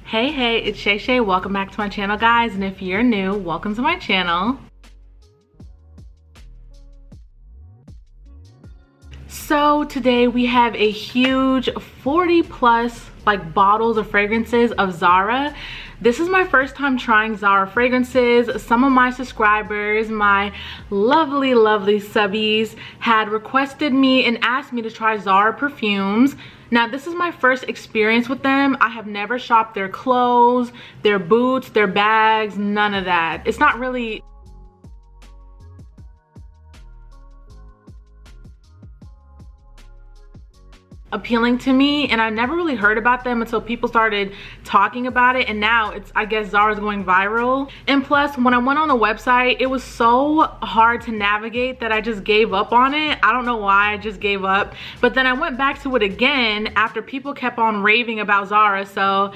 Hey, it's Shay. Welcome back to my channel, guys. And if you're new, welcome to my channel. So today we have a huge 40 plus bottles of fragrances of Zara. This is my first time trying Zara fragrances. Some of my subscribers, my lovely subbies, had requested me and asked me to try Zara perfumes. Now this is my first experience with them. I have never shopped their clothes, their boots, their bags, none of that. It's not really appealing to me, and I never really heard about them until people started talking about it, and now it's, I guess, Zara's going viral. And plus, when I went on the website, it was so hard to navigate that I just gave up on it. I don't know why, I just gave up. But then I went back to it again after people kept on raving about Zara, so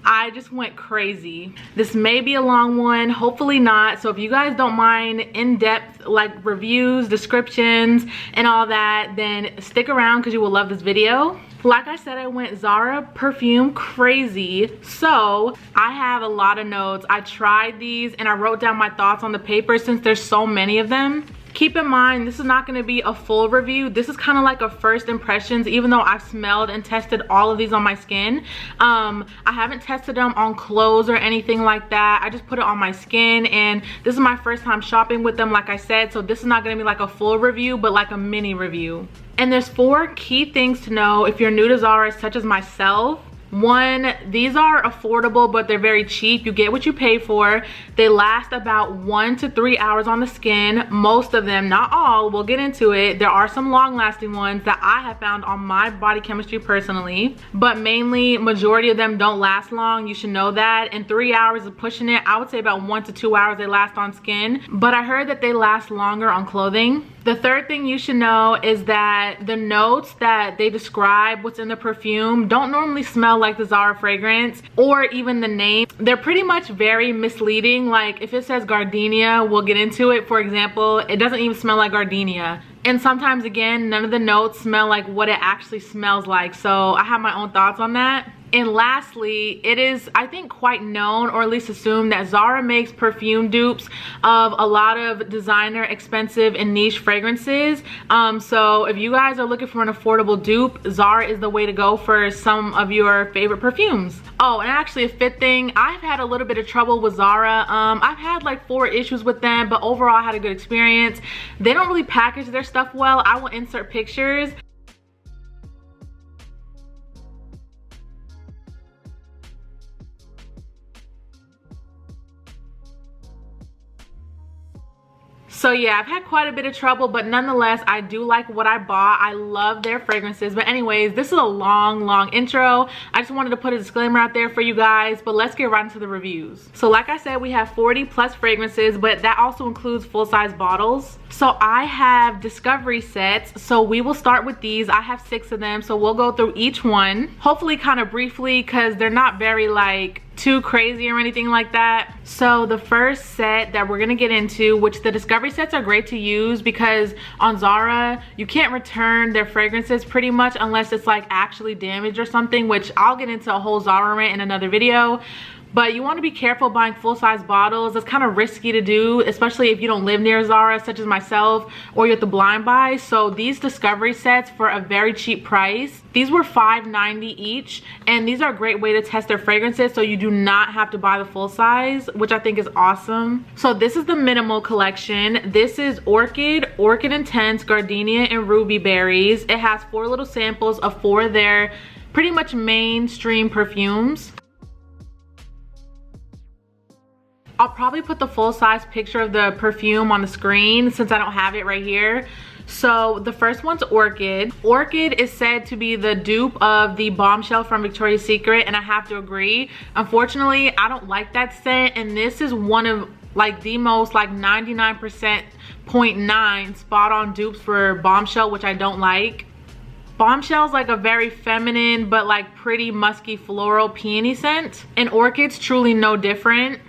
I just went crazy. This may be a long one, hopefully not. So if you guys don't mind in-depth reviews, descriptions, and all that, then stick around because you will love this video. Like I said, I went Zara Perfume crazy. So I have a lot of notes. I tried these and I wrote down my thoughts on the paper since there's so many of them. Keep in mind, this is not going to be a full review. This is kind of like a first impressions, even though I've smelled and tested all of these on my skin. I haven't tested them on clothes or anything like that. I just put it on my skin, and this is my first time shopping with them, like I said. So this is not going to be like a full review, but like a mini review. And there's 4 key things to know if you're new to Zara, such as myself. 1, these are affordable, but they're very cheap. You get what you pay for. They last about 1 to 3 hours on the skin. Most of them, not all, we'll get into it. There are some long lasting ones that I have found on my body chemistry personally, but mainly majority of them don't last long. You should know that. And 3 hours of pushing it, I would say about 1 to 2 hours they last on skin, but I heard that they last longer on clothing. The 3rd thing you should know is that the notes that they describe what's in the perfume don't normally smell like the Zara fragrance, or even the name. They're pretty much very misleading. Like if it says Gardenia, we'll get into it. For example, it doesn't even smell like Gardenia. And sometimes, again, none of the notes smell like what it actually smells like. So I have my own thoughts on that. And lastly, it is, I think, quite known, or at least assumed, that Zara makes perfume dupes of a lot of designer, expensive, and niche fragrances. So if you guys are looking for an affordable dupe, Zara is the way to go for some of your favorite perfumes. Oh, and actually a 5th thing, I've had a little bit of trouble with Zara. I've had like 4 issues with them, but overall I had a good experience. They don't really package their stuff well. I will insert pictures. So yeah, I've had quite a bit of trouble, but nonetheless, I do like what I bought. I love their fragrances. But anyways, this is a long intro. I just wanted to put a disclaimer out there for you guys, but let's get right into the reviews. So like I said, we have 40 plus fragrances, but that also includes full-size bottles. So I have discovery sets, so we will start with these. I have 6 of them, so we'll go through each one, hopefully kind of briefly, because they're not very too crazy or anything like that. So the first set that we're gonna get into, which the discovery sets are great to use because on Zara you can't return their fragrances pretty much unless it's like actually damaged or something, which I'll get into a whole Zara rant in another video. But you want to be careful buying full-size bottles. It's kind of risky to do, especially if you don't live near Zara, such as myself, or you have to blind buy. So these discovery sets, for a very cheap price, these were $5.90 each, and these are a great way to test their fragrances, so you do not have to buy the full size, which I think is awesome. So this is the minimal collection. This is Orchid Intense, Gardenia, and Ruby Berries. It has 4 little samples of 4 of their pretty much mainstream perfumes. I'll probably put the full-size picture of the perfume on the screen since I don't have it right here. So the first one's Orchid. Orchid is said to be the dupe of the Bombshell from Victoria's Secret, and I have to agree. Unfortunately, I don't like that scent, and this is one of the most 99.9 spot on dupes for Bombshell, which I don't like. Bombshell's like a very feminine but pretty musky floral peony scent, and Orchid's truly no different.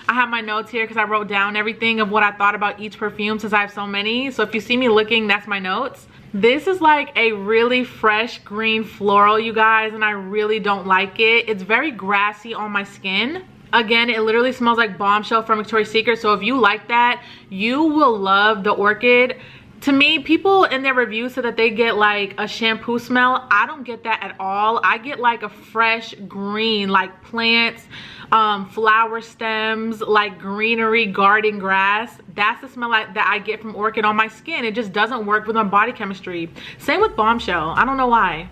I have my notes here because I wrote down everything of what I thought about each perfume since I have so many. So if you see me looking, that's my notes. This is like a really fresh green floral, you guys, and I really don't like it. It's very grassy on my skin. Again, it literally smells like Bombshell from Victoria's Secret, so if you like that, you will love the Orchid. To me, people in their reviews said that they get like a shampoo smell. I don't get that at all. I get like a fresh green, like plants, flower stems, like greenery, garden grass. That's the smell that I get from Orchid on my skin. It just doesn't work with my body chemistry. Same with Bombshell. I don't know why.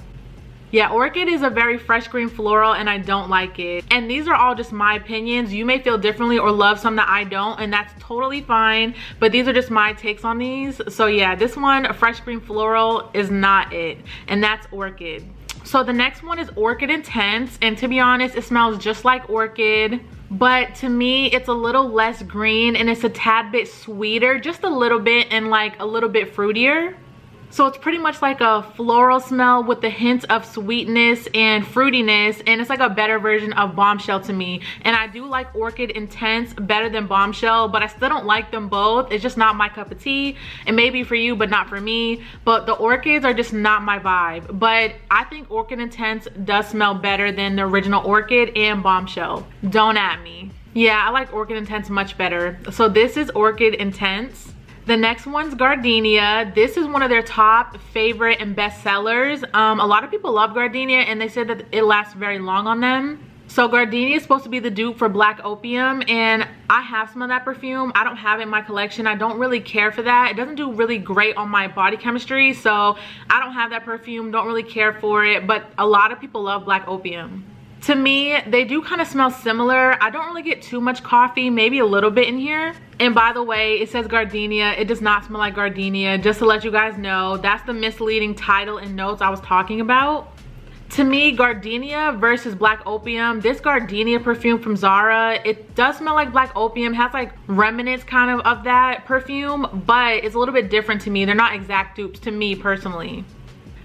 Yeah, Orchid is a very fresh green floral and I don't like it. And these are all just my opinions. You may feel differently or love some that I don't, and that's totally fine. But these are just my takes on these. So yeah, this one, a fresh green floral, is not it. And that's Orchid. So the next one is Orchid Intense. And to be honest, it smells just like Orchid. But to me, it's a little less green and it's a tad bit sweeter. Just a little bit, and like a little bit fruitier. So it's pretty much like a floral smell with the hint of sweetness and fruitiness, and it's like a better version of Bombshell to me. And I do like Orchid Intense better than Bombshell, but I still don't like them both. It's just not my cup of tea. It may be for you, but not for me. But the Orchids are just not my vibe. But I think Orchid Intense does smell better than the original Orchid and Bombshell. Don't at me. Yeah, I like Orchid Intense much better. So this is Orchid Intense. The next one's Gardenia. This is one of their top favorite and best sellers. A lot of people love Gardenia and they said that it lasts very long on them. So Gardenia is supposed to be the dupe for Black Opium, and I have some of that perfume. I don't have it in my collection. I don't really care for that. It doesn't do really great on my body chemistry, so I don't have that perfume, don't really care for it, but a lot of people love Black Opium. To me, they do kind of smell similar. I don't really get too much coffee, maybe a little bit in here. And by the way, it says Gardenia. It does not smell like Gardenia, just to let you guys know. That's the misleading title and notes I was talking about. To me, Gardenia versus Black Opium, this Gardenia perfume from Zara, it does smell like Black Opium, has like remnants kind of that perfume, but it's a little bit different to me. They're not exact dupes to me personally.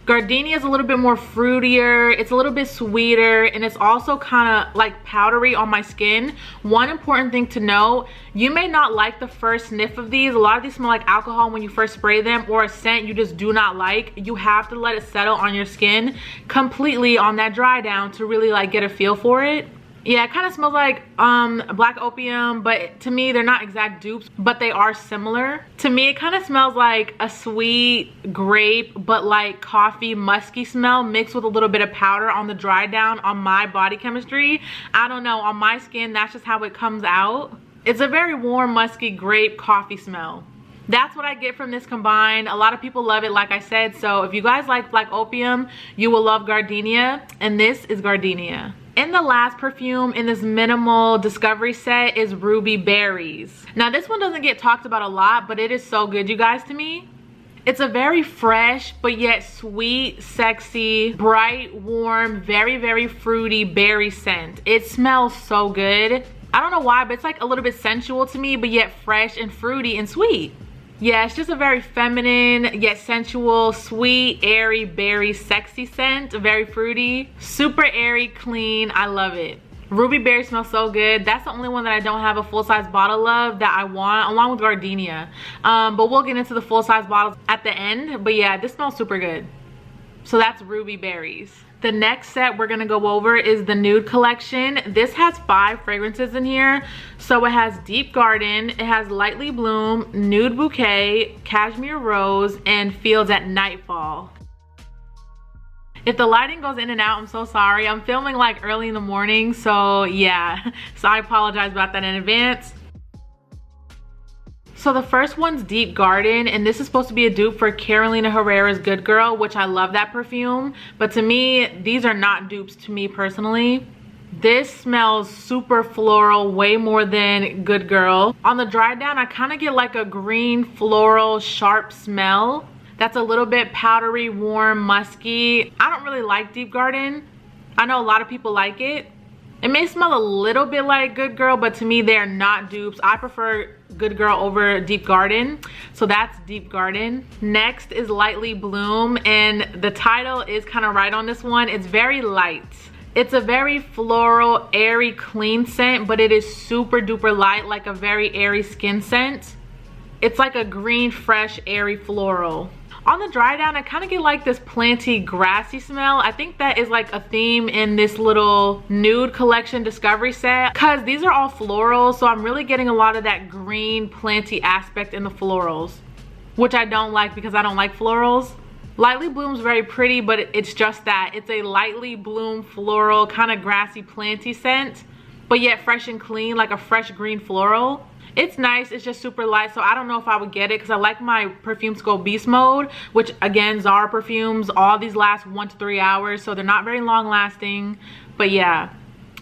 Gardenia is a little bit more fruitier, it's a little bit sweeter, and it's also kind of like powdery on my skin. One important thing to note, you may not like the first sniff of these. A lot of these smell like alcohol when you first spray them, or a scent you just do not like. You have to let it settle on your skin completely on that dry down to really like get a feel for it. Yeah, it kind of smells like Black Opium, but to me, they're not exact dupes, but they are similar. To me, it kind of smells like a sweet grape, but like coffee, musky smell mixed with a little bit of powder on the dry down on my body chemistry. I don't know, on my skin, that's just how it comes out. It's a very warm, musky grape coffee smell. That's what I get from this combined. A lot of people love it, like I said. So if you guys like Black Opium, you will love Gardenia, and this is Gardenia. And the last perfume in this minimal discovery set is Ruby Berries. Now this one doesn't get talked about a lot, but it is so good, you guys, to me. It's a very fresh, but yet sweet, sexy, bright, warm, very, very fruity berry scent. It smells so good. I don't know why, but it's like a little bit sensual to me, but yet fresh and fruity and sweet. Yeah, it's just a very feminine, yet sensual, sweet, airy, berry, sexy scent. Very fruity, super airy, clean. I love it. Ruby Berry smells so good. That's the only one that I don't have a full-size bottle of that I want, along with Gardenia. But we'll get into the full-size bottles at the end. But yeah, this smells super good. So that's Ruby Berries. The next set we're gonna go over is the Nude collection. This has 5 fragrances in here. So it has Deep Garden, it has Lightly Bloom, Nude Bouquet, Cashmere Rose, and Fields at Nightfall. If the lighting goes in and out, I'm so sorry. I'm filming like early in the morning, so yeah. So I apologize about that in advance. So the first one's Deep Garden, and this is supposed to be a dupe for Carolina Herrera's Good Girl, which I love that perfume. But to me, these are not dupes to me personally. This smells super floral, way more than Good Girl. On the dry down, I kind of get like a green floral sharp smell. That's a little bit powdery, warm, musky. I don't really like Deep Garden. I know a lot of people like it. It may smell a little bit like Good Girl, but to me, they're not dupes. I prefer Good Girl over Deep Garden. So that's Deep Garden. Next is Lightly Bloom, and the title is kind of right on this one. It's very light. It's a very floral, airy, clean scent, but it is super duper light, like a very airy skin scent. It's like a green, fresh, airy floral. On the dry down, I kind of get like this planty, grassy smell. I think that is like a theme in this little nude collection discovery set, because these are all florals, so I'm really getting a lot of that green planty aspect in the florals, which I don't like because I don't like florals. Lightly Bloom's very pretty, but it's just that. It's a lightly bloom floral, kind of grassy planty scent, but yet fresh and clean, like a fresh green floral. It's nice, it's just super light, so I don't know if I would get it because I like my perfumes go beast mode, which again, Zara perfumes, all these last 1 to 3 hours, so they're not very long lasting. But yeah,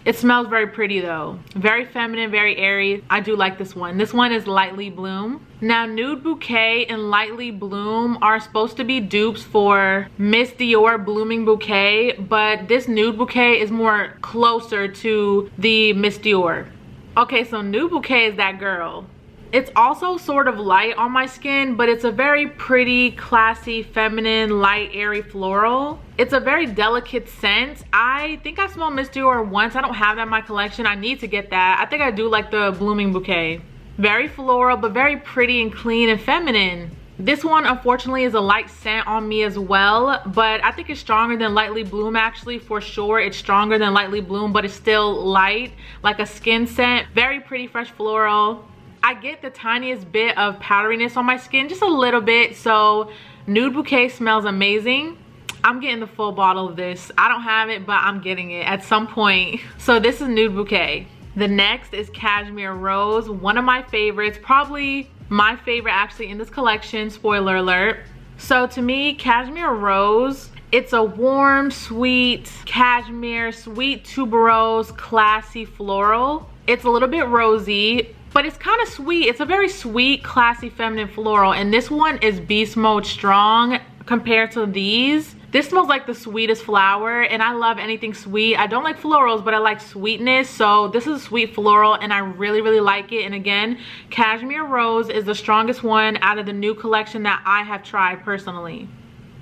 it smells very pretty though. Very feminine, very airy. I do like this one. This one is Lightly Bloom. Now, Nude Bouquet and Lightly Bloom are supposed to be dupes for Miss Dior Blooming Bouquet, but this Nude Bouquet is more closer to the Miss Dior. Okay, so Nude Bouquet is that girl. It's also sort of light on my skin, but it's a very pretty, classy, feminine, light, airy floral. It's a very delicate scent. I think I smelled Miss Dior once. I don't have that in my collection. I need to get that. I think I do like the Blooming Bouquet. Very floral, but very pretty and clean and feminine. This one, unfortunately, is a light scent on me as well, but I think it's stronger than Lightly Bloom. Actually, for sure, it's stronger than Lightly Bloom, but it's still light, like a skin scent. Very pretty, fresh floral. I get the tiniest bit of powderiness on my skin, just a little bit, so Nude Bouquet smells amazing. I'm getting the full bottle of this. I don't have it, but I'm getting it at some point. So this is Nude Bouquet. The next is Cashmere Rose, one of my favorites, probably my favorite actually in this collection, spoiler alert. So to me, Cashmere Rose, it's a warm, sweet cashmere, sweet tuberose, classy floral. It's a little bit rosy, but it's kind of sweet. It's a very sweet, classy, feminine floral, and this one is beast mode strong compared to these. This smells like the sweetest flower, and I love anything sweet. I don't like florals, but I like sweetness, so this is a sweet floral, and I really, really like it. And again, Cashmere Rose is the strongest one out of the new collection that I have tried personally.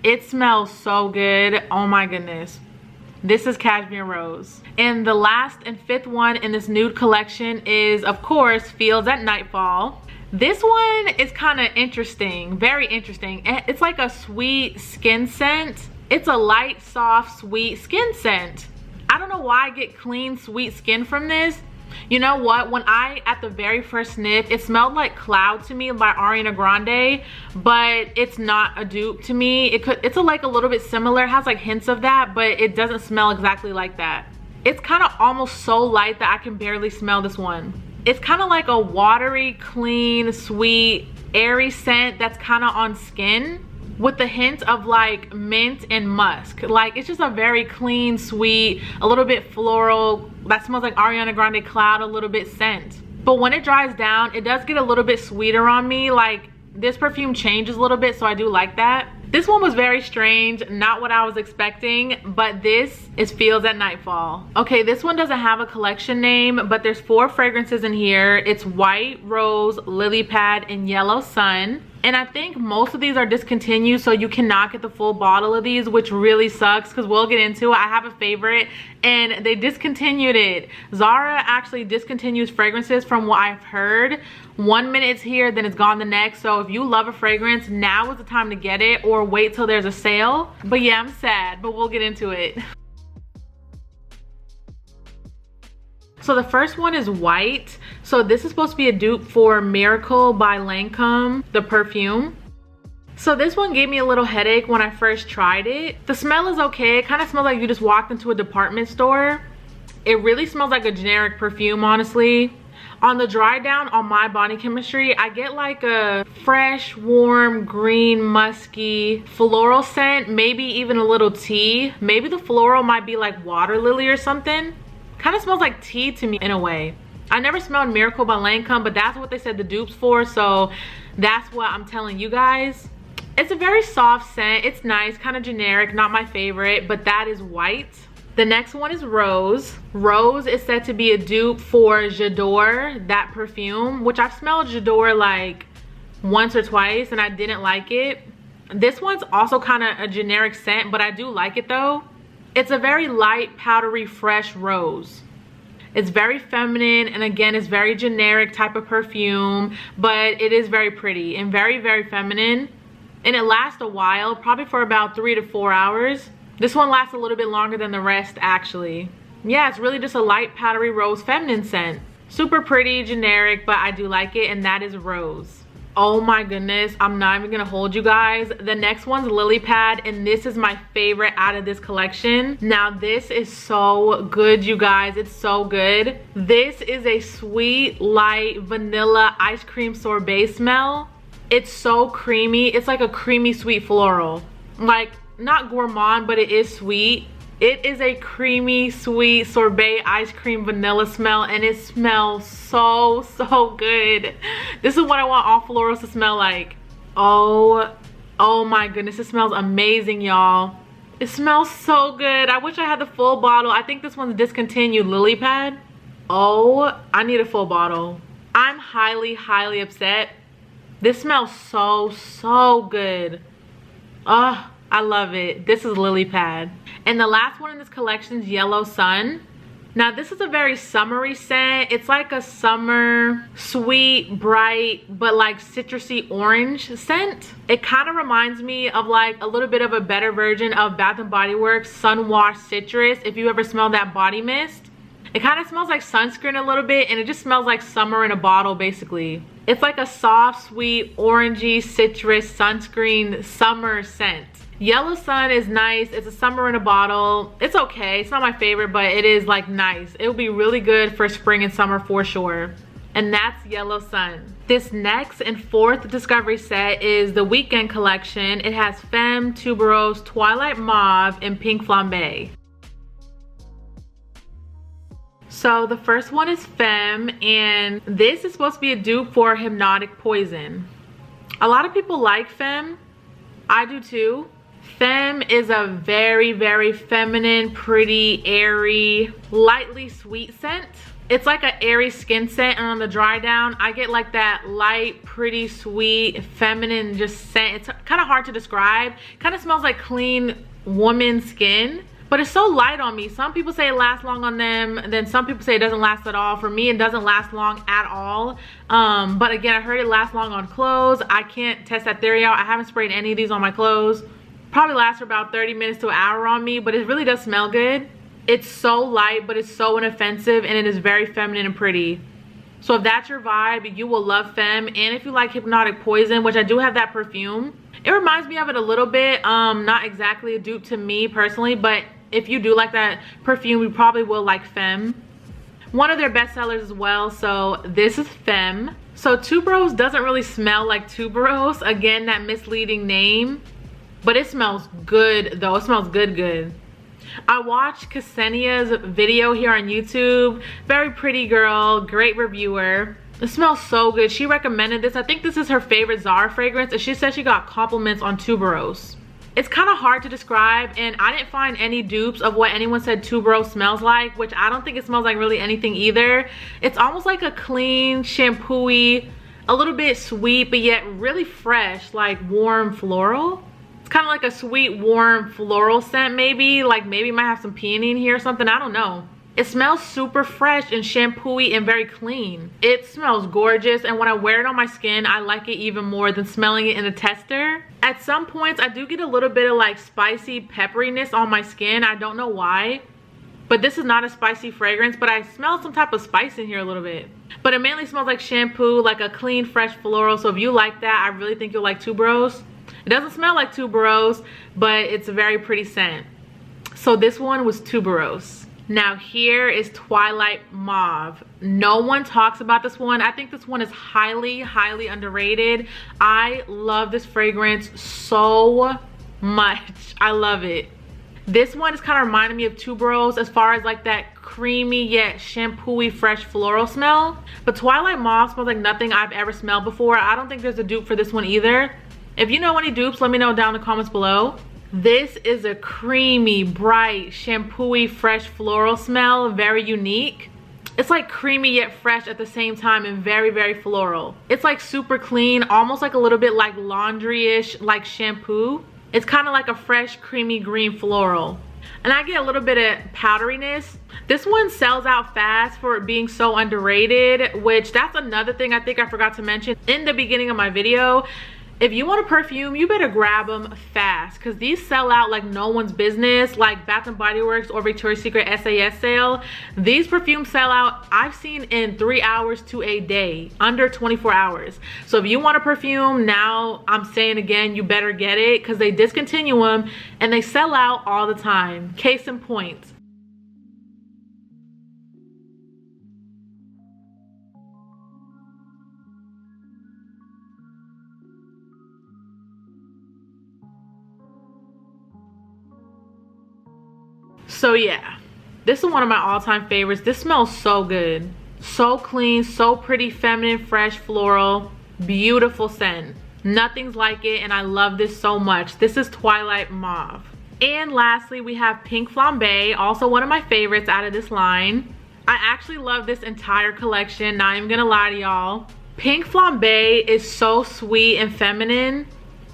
It smells so good. Oh my goodness. This is Cashmere Rose. And the last and fifth one in this nude collection is, of course, Feels at Nightfall. This one is kind of interesting, very interesting. It's like a sweet skin scent. It's a light, soft, sweet skin scent. I don't know why I get clean, sweet skin from this. You know what? When at the very first sniff, it smelled like Cloud to me by Ariana Grande, but it's not a dupe to me. It's like a little bit similar, it has like hints of that, but it doesn't smell exactly like that. It's kind of almost so light that I can barely smell this one. It's kind of like a watery, clean, sweet, airy scent that's kind of on skin with the hint of like mint and musk. Like, it's just a very clean, sweet, a little bit floral, that smells like Ariana Grande Cloud, a little bit scent. But when it dries down, it does get a little bit sweeter on me. Like, this perfume changes a little bit, so I do like that. This one was very strange, not what I was expecting, but this is Feels at Nightfall. Okay, this one doesn't have a collection name, but there's 4 fragrances in here. It's White, Rose, Lily Pad, and Yellow Sun. And I think most of these are discontinued, so you cannot get the full bottle of these, which really sucks because we'll get into it. I have a favorite and they discontinued it. Zara actually discontinues fragrances from what I've heard. 1 minute it's here, then it's gone the next. So if you love a fragrance, now is the time to get it, or wait till there's a sale. But yeah, I'm sad, but we'll get into it. So the first one is White. So this is supposed to be a dupe for Miracle by Lancome, the perfume. So this one gave me a little headache when I first tried it. The smell is okay. It kind of smells like you just walked into a department store. It really smells like a generic perfume, honestly. On the dry down, on my body chemistry, I get like a fresh, warm, green, musky, floral scent, maybe even a little tea. Maybe the floral might be like water lily or something. Kind of smells like tea to me in a way. I never smelled Miracle by Lancome, but that's what they said the dupe's for, so that's what I'm telling you guys. It's a very soft scent. It's nice, kind of generic, not my favorite, but that is White. The next one is Rose. Rose is said to be a dupe for J'adore, that perfume, which I've smelled J'adore like once or twice and I didn't like it. This one's also kind of a generic scent, but I do like it though. It's a very light, powdery, fresh rose. It's very feminine, and again, it's very generic type of perfume, but it is very pretty and very, very feminine. and it lasts a while, probably for about 3 to 4 hours. This one lasts a little bit longer than the rest actually. Yeah, it's really just a light powdery rose feminine scent. Super pretty, generic, but I do like it, and that is Rose. Oh my goodness, I'm not even gonna hold you guys. The next one's Lily Pad, and this is my favorite out of this collection. Now this is so good, you guys. It's so good. This is a sweet, light vanilla ice cream sorbet smell. It's so creamy. It's like a creamy sweet floral. Like, not gourmand, but it is sweet. It is a creamy, sweet sorbet ice cream vanilla smell, and it smells so good. This is what I want all florals to smell like. Oh my goodness, it smells amazing, y'all. It smells so good. I wish I had the full bottle. I think this one's discontinued, Lily Pad. Oh, I need a full bottle. I'm highly upset. This smells so good. Oh, I love it. This is Lily Pad. And the last one in this collection is Yellow Sun. Now this is a very summery scent. It's like a summer, sweet, bright, but like citrusy orange scent. It kind of reminds me of like a little bit of a better version of Bath & Body Works Sun Wash Citrus, if you ever smell that body mist. It kind of smells like sunscreen a little bit, and it just smells like summer in a bottle basically. It's like a soft, sweet, orangey, citrus, sunscreen, summer scent. Yellow Sun is nice. It's a summer in a bottle. It's okay. It's not my favorite, but it is like nice. It will be really good for spring and summer for sure. And that's Yellow Sun. This next and fourth discovery set is the Weekend collection. It has Femme, Tuberose, Twilight Mauve, and Pink Flambe. So the first one is Femme, and this is supposed to be a dupe for Hypnotic Poison. A lot of people like Femme. I do too. Femme is a very feminine, pretty, airy, lightly sweet scent. It's like an airy skin scent, and on the dry down, I get like that light, pretty, sweet, feminine just scent. It's kind of hard to describe. Kind of smells like clean woman skin, but it's so light on me. Some people say it lasts long on them, and then some people say it doesn't last at all. For me, it doesn't last long at all. But again, I heard it lasts long on clothes. I can't test that theory out. I haven't sprayed any of these on my clothes. Probably lasts for about 30 minutes to an hour on me, but it really does smell good. It's so light, but it's so inoffensive, and it is very feminine and pretty. So if that's your vibe, you will love Femme. And if you like Hypnotic Poison, which I do have that perfume, it reminds me of it a little bit. Not exactly a dupe to me personally, but if you do like that perfume, you probably will like Femme. One of their best sellers as well. So this is Femme. So Tuberose doesn't really smell like Tuberose. Again, that misleading name. But it smells good though. It smells good. I watched Ksenia's video here on YouTube. Very pretty girl, great reviewer. It smells so good. She recommended this. I think this is her favorite Zara fragrance, and she said she got compliments on Tuberose. It's kind of hard to describe, and I didn't find any dupes of what anyone said Tuberose smells like, which I don't think it smells like really anything either. It's almost like a clean, shampoo-y, a little bit sweet, but yet really fresh, like warm floral. It's kind of like a sweet, warm floral scent maybe. Like maybe it might have some peony in here or something. I don't know. It smells super fresh and shampoo-y and very clean. It smells gorgeous, and when I wear it on my skin, I like it even more than smelling it in a tester. At some points, I do get a little bit of like spicy pepperiness on my skin. I don't know why. But this is not a spicy fragrance, but I smell some type of spice in here a little bit. But it mainly smells like shampoo, like a clean, fresh floral. So if you like that, I really think you'll like Tuberose. It doesn't smell like Tuberose, but it's a very pretty scent. So this one was Tuberose. Now here is Twilight Mauve. No one talks about this one. I think this one is highly underrated. I love this fragrance so much. I love it. This one is kind of reminding me of Tuberose as far as like that creamy yet shampoo-y fresh floral smell. But Twilight Mauve smells like nothing I've ever smelled before. I don't think there's a dupe for this one either. If you know any dupes, let me know down in the comments below. This is a creamy, bright, shampoo-y, fresh floral smell. Very unique. It's like creamy yet fresh at the same time, and very floral. It's like super clean, almost like a little bit like laundry-ish, like shampoo. It's kind of like a fresh, creamy green floral. And I get a little bit of powderiness. This one sells out fast for it being so underrated, which that's another thing I think I forgot to mention in the beginning of my video. If you want a perfume, you better grab them fast because these sell out like no one's business, like Bath and Body Works or Victoria's Secret SAS sale. These perfumes sell out, I've seen in 3 hours to a day, under 24 hours. So if you want a perfume now, I'm saying again, you better get it because they discontinue them and they sell out all the time. Case in point. So yeah, this is one of my all-time favorites. This smells so good, so clean, so pretty, feminine, fresh, floral, beautiful scent. Nothing's like it, and I love this so much. This is Twilight Mauve. And lastly, we have Pink Flambe, also one of my favorites out of this line. I actually love this entire collection, not even gonna lie to y'all. Pink Flambe is so sweet and feminine,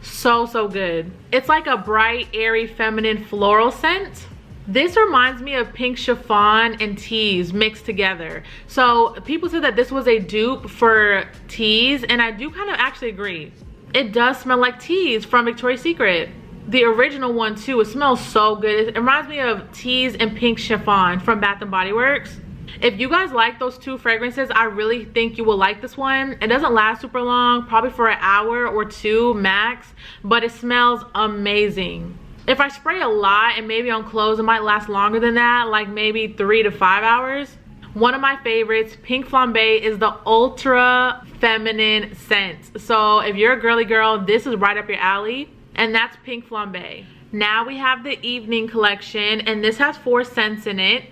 so good. It's like a bright, airy, feminine floral scent. This reminds me of Pink Chiffon and Tease mixed together. So people said that this was a dupe for Tease, and I do kind of actually agree. It does smell like Tease from Victoria's Secret. The original one too, it smells so good. It reminds me of Tease and Pink Chiffon from Bath and Body Works. If you guys like those two fragrances, I really think you will like this one. It doesn't last super long, probably for an hour or two max, but it smells amazing. If I spray a lot and maybe on clothes, it might last longer than that, like maybe 3 to 5 hours. One of my favorites, Pink Flambe, is the ultra feminine scent. So if you're a girly girl, this is right up your alley, and that's Pink Flambe. Now we have the evening collection, and this has 4 scents in it.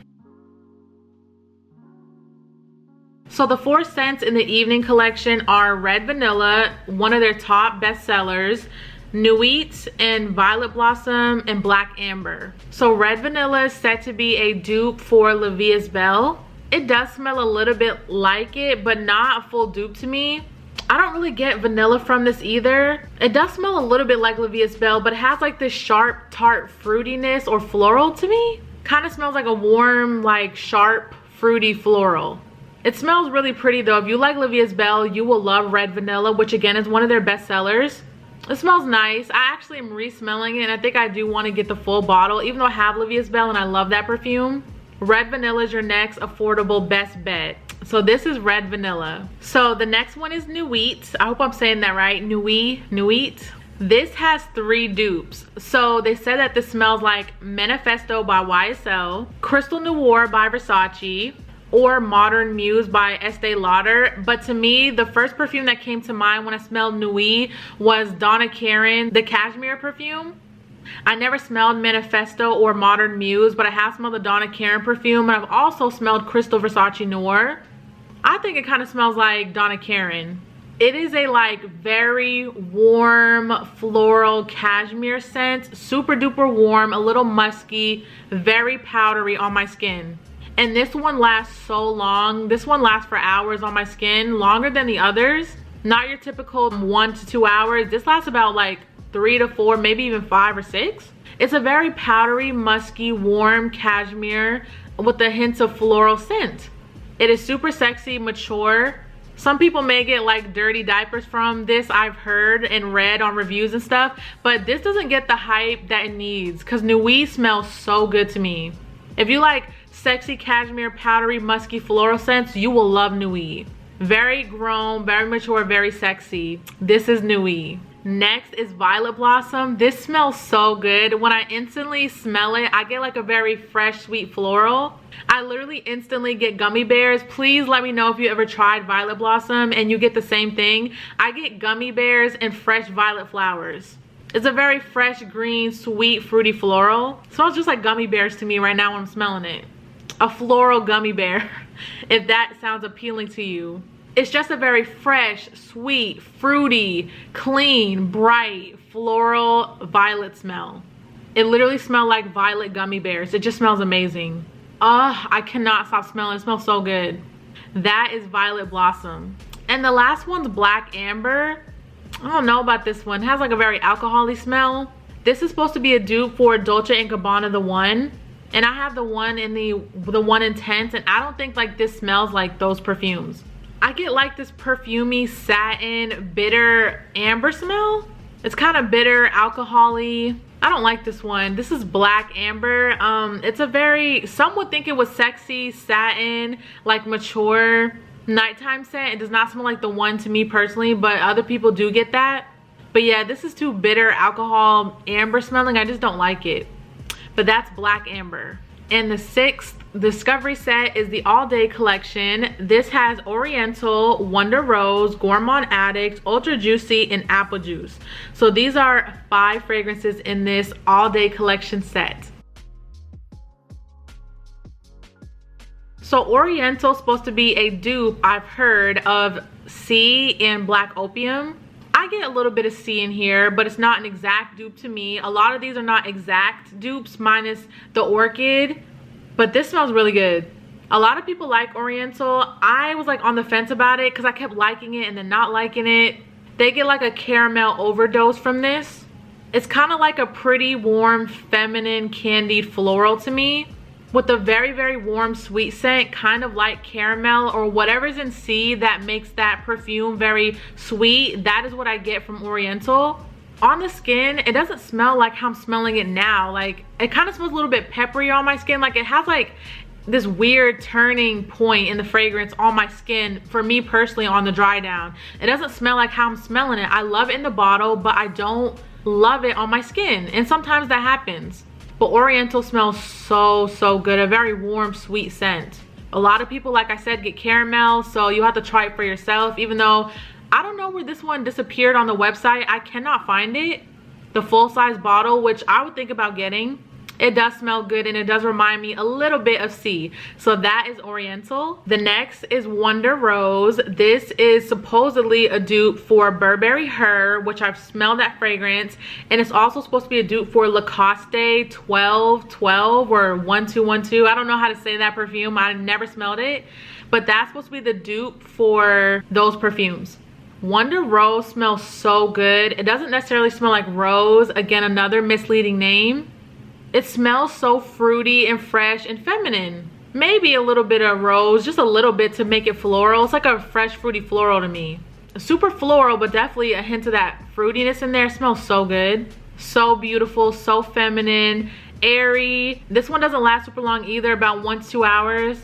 So the 4 scents in the evening collection are Red Vanilla, one of their top bestsellers, Nude and Violet Blossom and Black Amber. So Red Vanilla is said to be a dupe for La Vie Is Belle. It does smell a little bit like it, but not a full dupe to me. I don't really get vanilla from this either. It does smell a little bit like La Vie Is Belle, but it has like this sharp, tart fruitiness or floral to me. Kind of smells like a warm, like sharp, fruity floral. It smells really pretty though. If you like La Vie Is Belle, you will love Red Vanilla, which again is one of their best sellers. It smells nice. I actually am re-smelling it, and I think I do want to get the full bottle, even though I have La Vie Is Belle and I love that perfume. Red Vanilla is your next affordable best bet. So this is Red Vanilla. So the next one is Nude. I hope I'm saying that right. Nude. This has 3 dupes. So they said that this smells like Manifesto by YSL, Crystal Noir by Versace, or Modern Muse by Estee Lauder. But to me, the first perfume that came to mind when I smelled Nude was Donna Karan, the Cashmere perfume. I never smelled Manifesto or Modern Muse, but I have smelled the Donna Karan perfume, and I've also smelled Crystal Versace Noir. I think it kind of smells like Donna Karan. It is a like very warm floral cashmere scent, super duper warm, a little musky, very powdery on my skin. And this one lasts so long. This one lasts for hours on my skin, longer than the others. Not your typical 1 to 2 hours. This lasts about like 3 to 4, maybe even 5 or 6. It's a very powdery, musky, warm cashmere with a hint of floral scent. It is super sexy, mature. Some people may get like dirty diapers from this, I've heard and read on reviews and stuff, but this doesn't get the hype that it needs because Nude smells so good to me. If you like sexy cashmere, powdery, musky floral scents, you will love Nude. Very grown, very mature, very sexy. This is Nude. Next is Violet Blossom. This smells so good. When I instantly smell it, I get like a very fresh, sweet floral. I literally instantly get gummy bears. Please let me know if you ever tried Violet Blossom and you get the same thing. I get gummy bears and fresh violet flowers. It's a very fresh, green, sweet, fruity floral. It smells just like gummy bears to me right now when I'm smelling it. A floral gummy bear, if that sounds appealing to you. It's just a very fresh, sweet, fruity, clean, bright, floral, violet smell. It literally smells like violet gummy bears. It just smells amazing. I cannot stop smelling. It smells so good. That is Violet Blossom. And the last one's Black Amber. I don't know about this one. It has like a very alcohol-y smell. This is supposed to be a dupe for Dolce & Gabbana The One. And I have the one in the One Intense, and I don't think like this smells like those perfumes. I get like this perfumey satin bitter amber smell. It's kind of bitter, alcohol-y. I don't like this one. This is Black Amber. It's a very, some would think it was sexy, satin, like mature nighttime scent. It does not smell like the one to me personally, but other people do get that. But yeah, this is too bitter, alcohol, amber smelling. I just don't like it. But that's Black Amber. And the 6th discovery set is the All Day collection. This has Oriental, Wonder Rose, Gourmand Addict, Ultra Juicy, and Apple Juice. So these are 5 fragrances in this All Day collection set. So Oriental is supposed to be a dupe, I've heard, of C and Black Opium. I get a little bit of C in here, but it's not an exact dupe to me. A lot of these are not exact dupes minus the Orchid, but this smells really good. A lot of people like Oriental. I was like on the fence about it because I kept liking it and then not liking it. They get like a caramel overdose from this. It's kind of like a pretty warm, feminine, candied floral to me, with a very, very warm sweet scent, kind of like caramel or whatever's in C that makes that perfume very sweet. That is what I get from Oriental. On the skin, it doesn't smell like how I'm smelling it now. Like, it kind of smells a little bit peppery on my skin. Like, it has like this weird turning point in the fragrance on my skin for me personally on the dry down. It doesn't smell like how I'm smelling it. I love it in the bottle, but I don't love it on my skin, and sometimes that happens. But Oriental smells so good. A very warm, sweet scent. A lot of people, like I said, get caramel, so you have to try it for yourself. Even though I don't know where this one disappeared on the website. I cannot find it. The full-size bottle, which I would think about getting. It does smell good, and it does remind me a little bit of C. So that is Oriental. The next is Wonder Rose. This is supposedly a dupe for Burberry Her, which I've smelled that fragrance. And it's also supposed to be a dupe for Lacoste 1212 or 1212. I don't know how to say that perfume. I never smelled it. But that's supposed to be the dupe for those perfumes. Wonder Rose smells so good. It doesn't necessarily smell like rose. Again, another misleading name. It smells so fruity and fresh and feminine. Maybe a little bit of rose, just a little bit to make it floral. It's like a fresh fruity floral to me. Super floral, but definitely a hint of that fruitiness in there. It smells so good. So beautiful, so feminine, airy. This one doesn't last super long either, about 1 to 2 hours.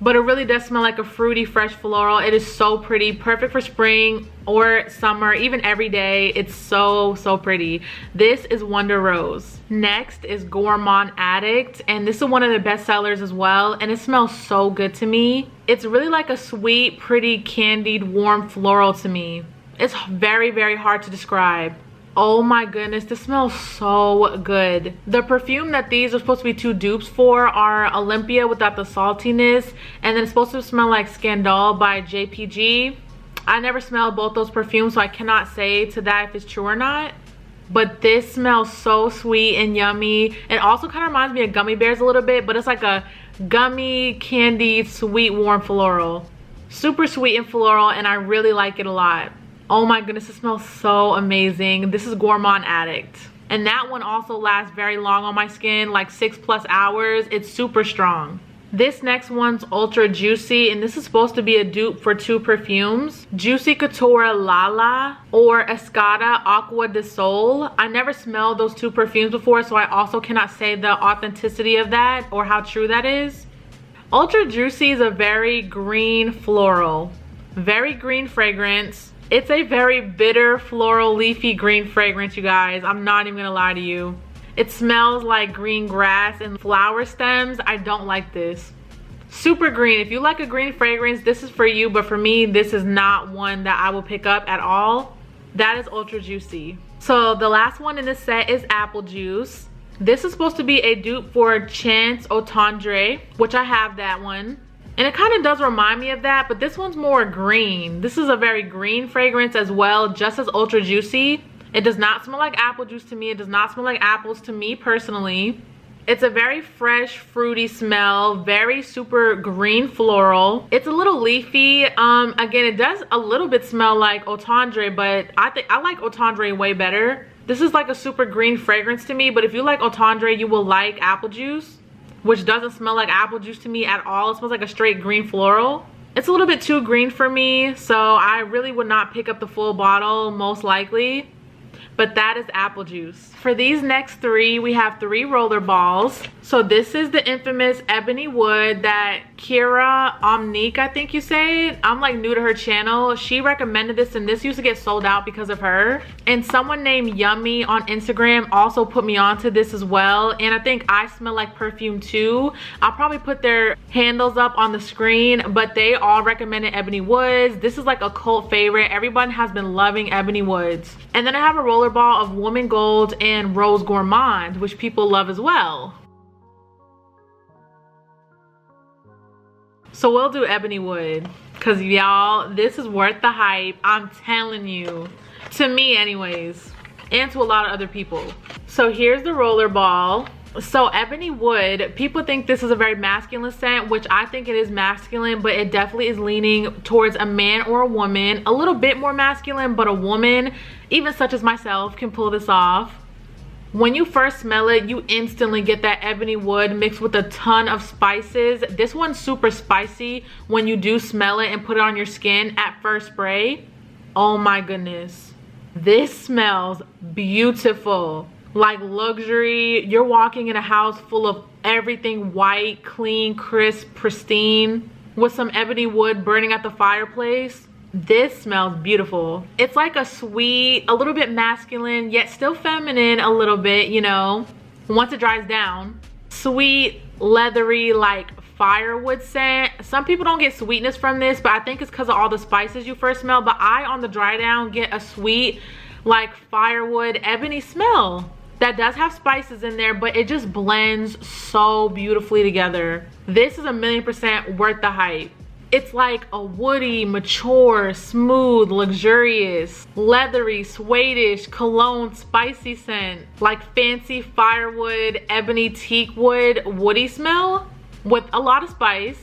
But it really does smell like a fruity, fresh floral. It is so pretty. Perfect for spring or summer, even every day. It's so pretty. This is Wonder Rose. Next is Gourmand Addict. And this is one of the best sellers as well. And it smells so good to me. It's really like a sweet, pretty, candied, warm floral to me. It's very hard to describe. Oh my goodness, this smells so good. The perfume that these are supposed to be 2 dupes for are Olympia without the saltiness, and then it's supposed to smell like Scandal by JPG. I never smelled both those perfumes, so I cannot say to that if it's true or not. But this smells so sweet and yummy. It also kind of reminds me of gummy bears a little bit, but it's like a gummy, candied, sweet, warm floral. Super sweet and floral, and I really like it a lot. Oh my goodness, it smells so amazing. This is Gourmand Addict. And that one also lasts very long on my skin, like 6+ hours. It's super strong. This next one's Ultra Juicy, and this is supposed to be a dupe for 2 perfumes. Juicy Couture Lala or Escada Aqua de Sol. I never smelled those 2 perfumes before, so I also cannot say the authenticity of that or how true that is. Ultra Juicy is a very green floral. Very green fragrance. It's a very bitter, floral, leafy green fragrance, you guys. I'm not even gonna lie to you. It smells like green grass and flower stems. I don't like this. Super green. If you like a green fragrance, this is for you. But for me, this is not one that I will pick up at all. That is Ultra Juicy. So the last one in this set is Apple Juice. This is supposed to be a dupe for Chance Au Tendre, which I have that one. And it kind of does remind me of that, but this one's more green. This is a very green fragrance as well, just as Ultra Juicy. It does not smell like apple juice to me. It does not smell like apples to me personally. It's a very fresh, fruity smell, very super green floral. It's a little leafy. Again, it does a little bit smell like Au Tendre, but I think I like Au Tendre way better. This is like a super green fragrance to me, but if you like Au Tendre, you will like apple juice, which doesn't smell like apple juice to me at all. It smells like a straight green floral. It's a little bit too green for me, so I really would not pick up the full bottle most likely. But that is apple juice. For these next three, we have 3 roller balls. So this is the infamous Ebony Wood that Kira Omnique, I think you say it. I'm like new to her channel. She recommended this and this used to get sold out because of her. And someone named Yummy on Instagram also put me onto this as well. And I think I Smell Like Perfume too. I'll probably put their handles up on the screen, but they all recommended Ebony Woods. This is like a cult favorite. Everyone has been loving Ebony Woods. And then I have a roller ball of Woman Gold and Rose Gourmand, which people love as well. So we'll do Ebony Wood, because y'all, this is worth the hype. I'm telling you. To me anyways, and to a lot of other people. So here's the roller ball. So Ebony Wood, people think this is a very masculine scent, which I think it is masculine, but it definitely is leaning towards a man or a woman. A little bit more masculine, but a woman, even such as myself, can pull this off. When you first smell it, you instantly get that Ebony Wood mixed with a ton of spices. This one's super spicy when you do smell it and put it on your skin at first spray. Oh my goodness. This smells beautiful. Like luxury. You're walking in a house full of everything white, clean, crisp, pristine, with some Ebony Wood burning at the fireplace. This smells beautiful. It's like a sweet, a little bit masculine, yet still feminine a little bit, you know, once it dries down. Sweet, leathery, like firewood scent. Some people don't get sweetness from this, but I think it's because of all the spices you first smell. But I, on the dry down, get a sweet, like firewood, ebony smell. That does have spices in there, but it just blends so beautifully together. This is 1,000,000% worth the hype. It's like a woody, mature, smooth, luxurious, leathery, suede-ish, cologne, spicy scent. Like fancy firewood, ebony teak wood, woody smell with a lot of spice.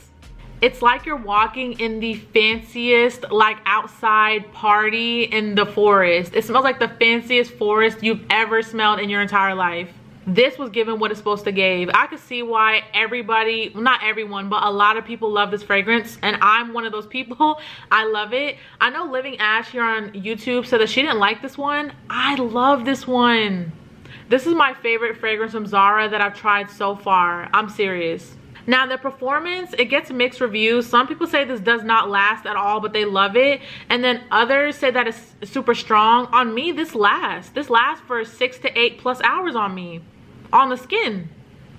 It's like you're walking in the fanciest, like outside party in the forest. It smells like the fanciest forest you've ever smelled in your entire life. This was given what it's supposed to give. I could see why everybody, not everyone, but a lot of people love this fragrance, and I'm one of those people. I love it. I know Living Ash here on YouTube said that she didn't like this one. I love this one. This is my favorite fragrance from Zara that I've tried so far. I'm serious. Now the performance, it gets mixed reviews. Some people say this does not last at all, but they love it. And then others say that it's super strong. On me, this lasts. This lasts for 6 to 8+ hours on me. On the skin.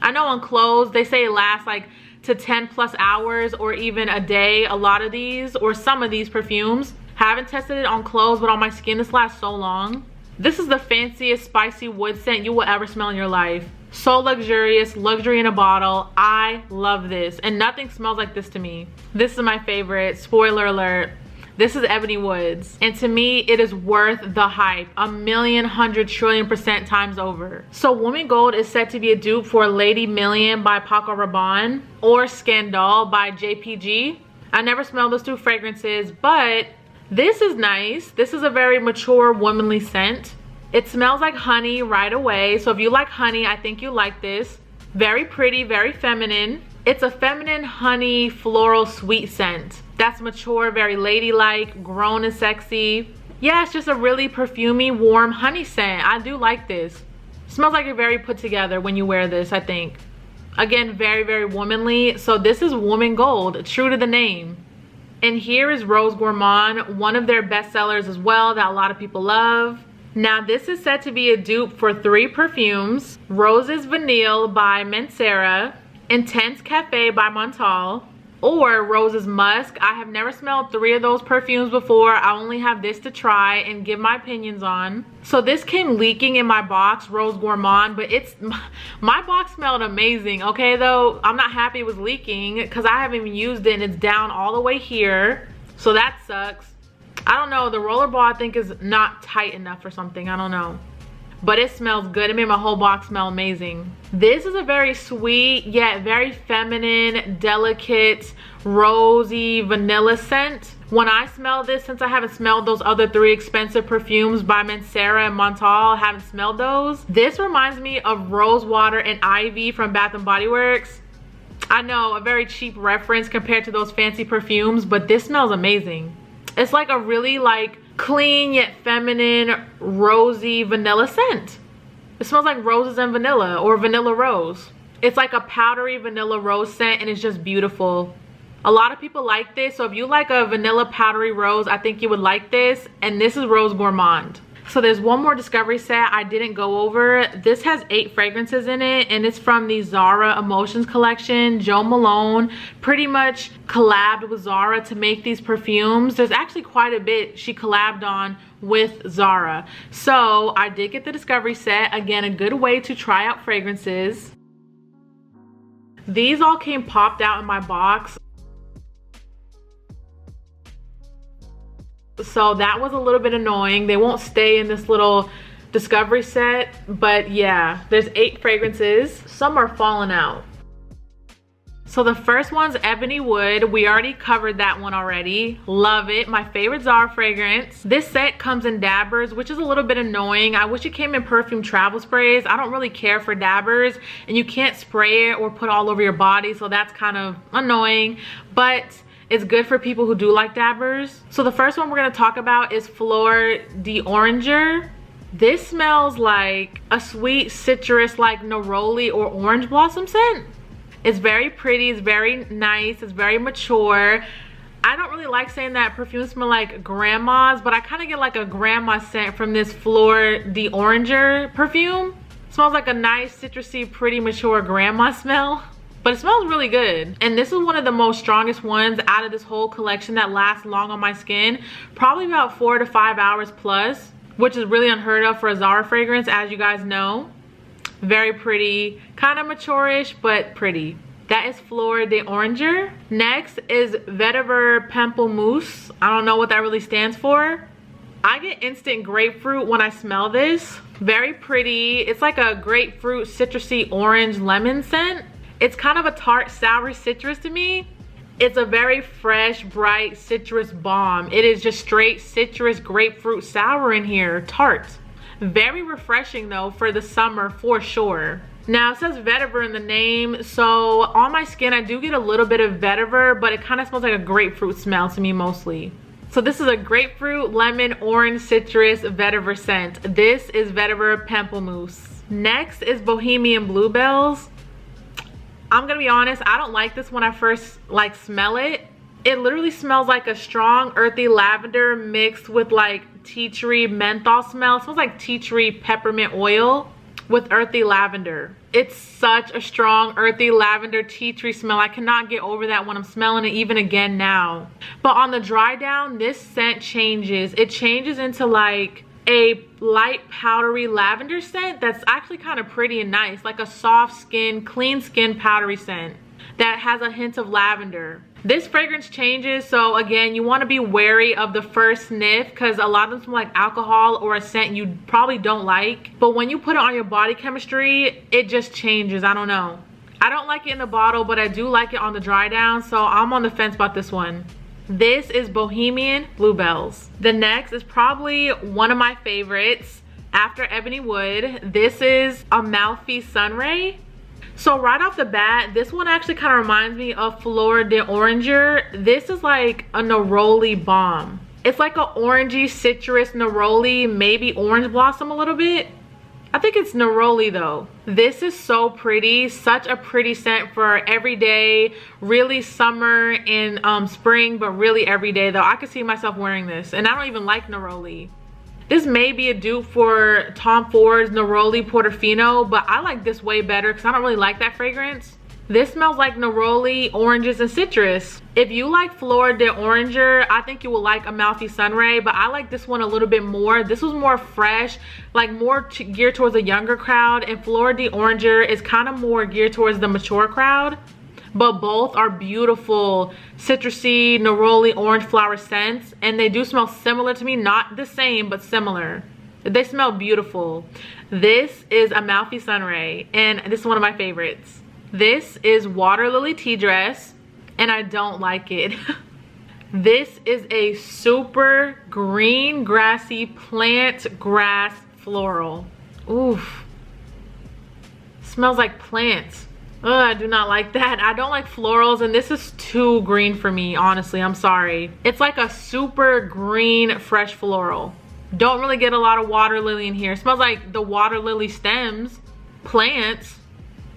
I know on clothes they say it lasts like to 10+ hours or even a day. A lot of these, or some of these perfumes. Haven't tested it on clothes, but on my skin this lasts so long. This is the fanciest spicy wood scent you will ever smell in your life. So luxurious, luxury in a bottle. I love this, and nothing smells like this to me. This is my favorite. Spoiler alert. This is Ebony Woods, and to me, it is worth the hype 1,100,000,000,000,000% times over. So Woman Gold is set to be a dupe for Lady Million by Paco Rabanne or Scandal by JPG. I never smelled those 2 fragrances, but this is nice. This is a very mature, womanly scent. It smells like honey right away, so if you like honey, I think you like this. Very pretty, very feminine. It's a feminine honey floral sweet scent. That's mature, very ladylike, grown and sexy. Yeah, it's just a really perfumey, warm honey scent. I do like this. Smells like you're very put together when you wear this, I think. Again, very, very womanly. So this is Woman Gold, true to the name. And here is Rose Gourmand, one of their best sellers as well that a lot of people love. Now this is set to be a dupe for 3 perfumes. Roses Vanille by Mancera, Intense Cafe by Montal, or Roses Musk. I have never smelled 3 of those perfumes before. I only have this to try and give my opinions on. So this came leaking in my box, Rose Gourmand, but my box smelled amazing, okay though. I'm not happy it was leaking because I haven't even used it and it's down all the way here. So that sucks. I don't know, the roller ball I think is not tight enough or something, I don't know. But it smells good. It made my whole box smell amazing. This is a very sweet yet very feminine, delicate, rosy vanilla scent. When I smell this, since I haven't smelled those other 3 expensive perfumes by Mancera and Montal, I haven't smelled those. This reminds me of Rose Water and Ivy from Bath and Body Works. I know, a very cheap reference compared to those fancy perfumes, but this smells amazing. It's like a really like clean yet feminine rosy vanilla scent. It smells like roses and vanilla, or vanilla rose. It's like a powdery vanilla rose scent, and it's just beautiful. A lot of people like this, so if you like a vanilla powdery rose, I think you would like this. And this is Rose Gourmand. So there's one more Discovery set I didn't go over. This has 8 fragrances in it, and it's from the Zara Emotions collection. Jo Malone pretty much collabed with Zara to make these perfumes. There's actually quite a bit she collabed on with Zara. So I did get the Discovery set. Again, a good way to try out fragrances. These all came popped out in my box. So that was a little bit annoying. They won't stay in this little Discovery set, but yeah, there's 8 fragrances. Some are falling out. So the first one's Ebony Wood. We already covered that one already. Love it. My favorite Zara fragrance. This set comes in dabbers, which is a little bit annoying. I wish it came in perfume travel sprays. I don't really care for dabbers, and you can't spray it or put all over your body, so that's kind of annoying, but it's good for people who do like dabbers. So the first one we're going to talk about is Fleur d'Oranger. This smells like a sweet citrus like neroli or orange blossom scent. It's very pretty, it's very nice, it's very mature. I don't really like saying that perfumes smell like grandma's, but I kind of get like a grandma scent from this Fleur d'Oranger perfume. It smells like a nice citrusy, pretty mature grandma smell. But it smells really good. And this is one of the most strongest ones out of this whole collection that lasts long on my skin. Probably about 4 to 5 hours plus, which is really unheard of for a Zara fragrance, as you guys know. Very pretty, kind of mature-ish, but pretty. That is Fleur d'Oranger. Next is Vetiver Pamplemousse. I don't know what that really stands for. I get instant grapefruit when I smell this. Very pretty. It's like a grapefruit, citrusy, orange, lemon scent. It's kind of a tart, sour citrus to me. It's a very fresh, bright citrus bomb. It is just straight citrus, grapefruit, sour in here, tart. Very refreshing though for the summer for sure. Now it says vetiver in the name, so on my skin I do get a little bit of vetiver, but it kind of smells like a grapefruit smell to me mostly. So this is a grapefruit, lemon, orange, citrus, vetiver scent. This is Vetiver Pamplemousse. Next is Bohemian Bluebells. I'm gonna be honest, I don't like this when I first like smell it. It literally smells like a strong earthy lavender mixed with like tea tree menthol smell. It smells like tea tree peppermint oil with earthy lavender. It's such a strong earthy lavender tea tree smell. I cannot get over that when I'm smelling it even again now. But on the dry down, this scent changes. It changes into like a light powdery lavender scent that's actually kind of pretty and nice, like a soft skin, clean skin powdery scent that has a hint of lavender. This fragrance changes, so again, you want to be wary of the first sniff because a lot of them smell like alcohol or a scent you probably don't like, but when you put it on your body chemistry, it just changes. I don't know. I don't like it in the bottle, but I do like it on the dry down, so I'm on the fence about this one. This is Bohemian Bluebells. The next is probably one of my favorites after Ebony Wood. This is Amalfi Sunray. So right off the bat, this one actually kind of reminds me of Fleur d'Oranger. This is like a neroli bomb. It's like a orangey citrus neroli, maybe orange blossom a little bit. I think it's neroli though. This is so pretty, such a pretty scent for every day, really summer and spring, but really every day though. I could see myself wearing this, and I don't even like neroli. This may be a dupe for Tom Ford's Neroli Portofino, but I like this way better because I don't really like that fragrance. This smells like neroli, oranges, and citrus. If you like Fleur d'Oranger, I think you will like Amalfi Sunray, but I like this one a little bit more. This was more fresh, like more geared towards a younger crowd, and Fleur d'Oranger is kind of more geared towards the mature crowd. But both are beautiful citrusy neroli orange flower scents, and they do smell similar to me. Not the same, but similar. They smell beautiful. This is Amalfi Sunray, and this is one of my favorites. This is Water Lily Tea Dress, and I don't like it. This is a super green grassy plant grass floral. Oof. Smells like plants. Ugh, I do not like that. I don't like florals, and this is too green for me, honestly. I'm sorry. It's like a super green fresh floral. Don't really get a lot of water lily in here. It smells like the water lily stems, plants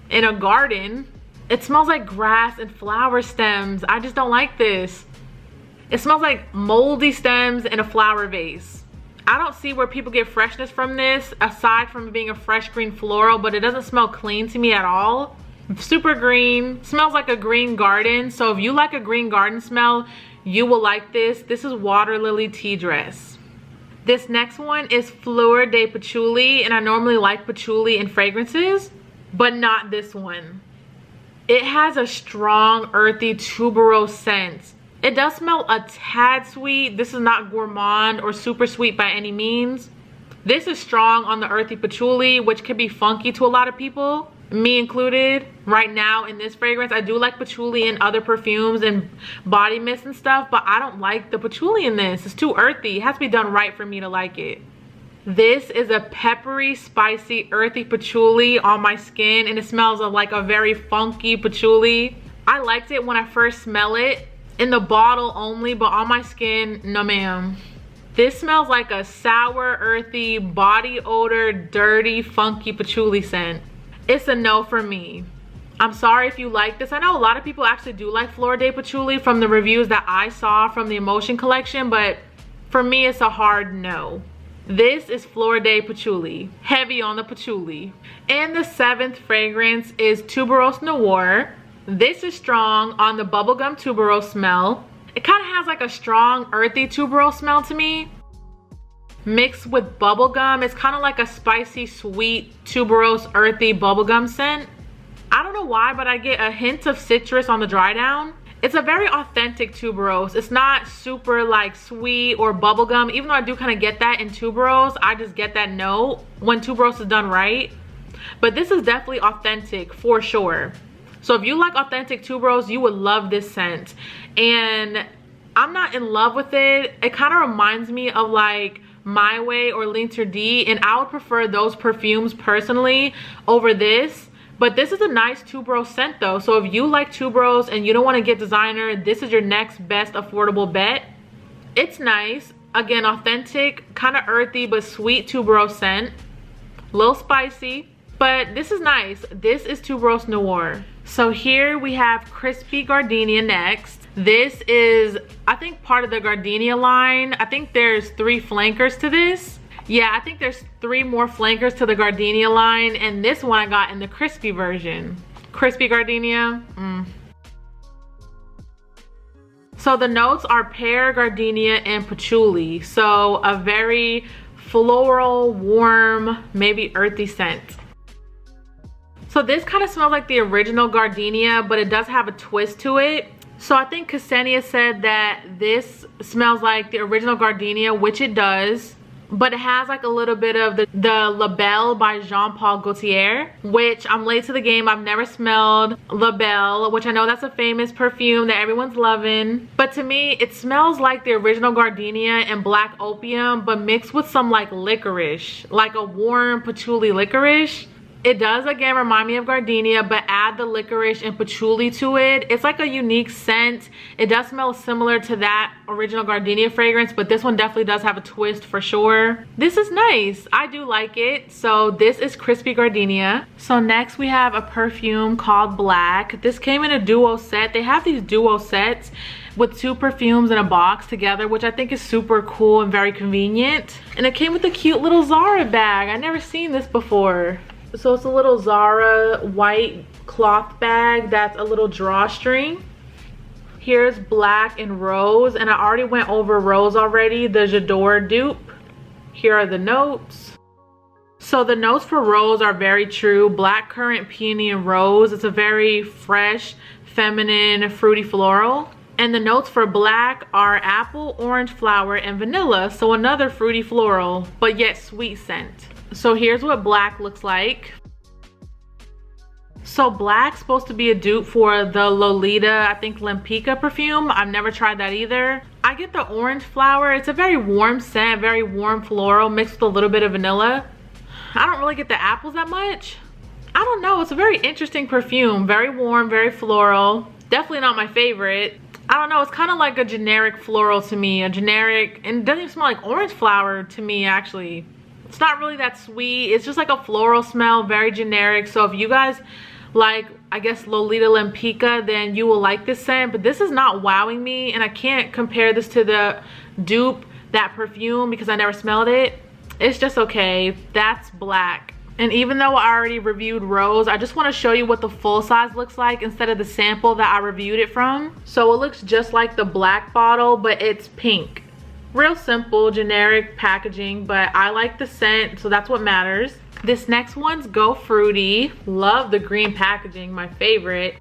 in a garden. It smells like grass and flower stems. I just don't like this. It smells like moldy stems in a flower vase. I don't see where people get freshness from this aside from being a fresh green floral, but it doesn't smell clean to me at all. Super green, smells like a green garden. So if you like a green garden smell, you will like this. This is Water Lily Tea Dress. This next one is Fleur de Patchouli, and I normally like patchouli in fragrances, but not this one. It has a strong earthy tuberose scent. It does smell a tad sweet. This is not gourmand or super sweet by any means. This is strong on the earthy patchouli, which can be funky to a lot of people, me included. Right now in this fragrance, I do like patchouli in other perfumes and body mist and stuff, but I don't like the patchouli in this. It's too earthy. It has to be done right for me to like it. This is a peppery, spicy, earthy patchouli on my skin, and it smells like a very funky patchouli. I liked it when I first smell it in the bottle only, but on my skin, no ma'am. This smells like a sour, earthy, body odor, dirty, funky patchouli scent. It's a no for me. I'm sorry if you like this. I know a lot of people actually do like Fleur de Patchouli from the reviews that I saw from the Emotion collection, but for me it's a hard no. This is Fleur de Patchouli, heavy on the patchouli. And the 7th fragrance is Tuberose Noir. This is strong on the bubblegum tuberose smell. It kind of has like a strong earthy tuberose smell to me, mixed with bubblegum. It's kind of like a spicy, sweet, tuberose, earthy bubblegum scent. I don't know why, but I get a hint of citrus on the dry down. It's a very authentic tuberose. It's not super like sweet or bubblegum, even though I do kind of get that in tuberose. I just get that note when tuberose is done right. But this is definitely authentic for sure. So if you like authentic tuberose, you would love this scent. And I'm not in love with it. It kind of reminds me of like My Way or L'Interdit, and I would prefer those perfumes personally over this. But this is a nice tuberose scent though. So if you like tuberose and you don't want to get designer, this is your next best affordable bet. It's nice. Again, authentic, kind of earthy but sweet tuberose scent. A little spicy, but this is nice. This is Tuberose Noir. So here we have Crispy Gardenia next. This is, I think, part of the Gardenia line. I think there's 3 flankers to this. Yeah, I think there's 3 more flankers to the Gardenia line, and this one I got in the crispy version. Crispy Gardenia. So the notes are pear, gardenia, and patchouli. So a very floral, warm, maybe earthy scent. So this kind of smells like the original Gardenia, but it does have a twist to it. So I think Ksenia said that this smells like the original Gardenia, which it does. But it has like a little bit of the La Belle by Jean Paul Gaultier, which I'm late to the game. I've never smelled La Belle, which I know that's a famous perfume that everyone's loving. But to me, it smells like the original Gardenia and Black Opium, but mixed with some like licorice, like a warm patchouli licorice. It does again remind me of Gardenia, but add the licorice and patchouli to it. It's like a unique scent. It does smell similar to that original Gardenia fragrance, but this one definitely does have a twist for sure. This is nice. I do like it. So this is Crispy Gardenia. So next we have a perfume called Black. This came in a duo set. They have these duo sets with 2 perfumes in a box together, which I think is super cool and very convenient. And it came with a cute little Zara bag. I never seen this before. So it's a little Zara white cloth bag that's a little drawstring. Here's Black and Rose, and I already went over Rose already, the J'adore dupe. Here are the notes. So the notes for Rose are very true. Blackcurrant, peony, and rose. It's a very fresh, feminine, fruity floral. And the notes for Black are apple, orange flower, and vanilla. So another fruity floral, but yet sweet scent. So here's what Black looks like. So Black's supposed to be a dupe for the Lolita, I think Lempicka perfume. I've never tried that either. I get the orange flower. It's a very warm scent, very warm floral mixed with a little bit of vanilla. I don't really get the apples that much. I don't know, it's a very interesting perfume. Very warm, very floral. Definitely not my favorite. I don't know, it's kind of like a generic floral to me. A generic, and it doesn't even smell like orange flower to me actually. It's not really that sweet. It's just like a floral smell, very generic. So if you guys like, I guess, Lolita Lampica, then you will like this scent. But this is not wowing me, and I can't compare this to the dupe, that perfume, because I never smelled it. It's just okay. That's black. And even though I already reviewed Rose, I just want to show you what the full size looks like instead of the sample that I reviewed it from. So it looks just like the black bottle, but it's pink. Real simple, generic packaging, but I like the scent, so that's what matters. This next one's Go Fruity. Love the green packaging, my favorite.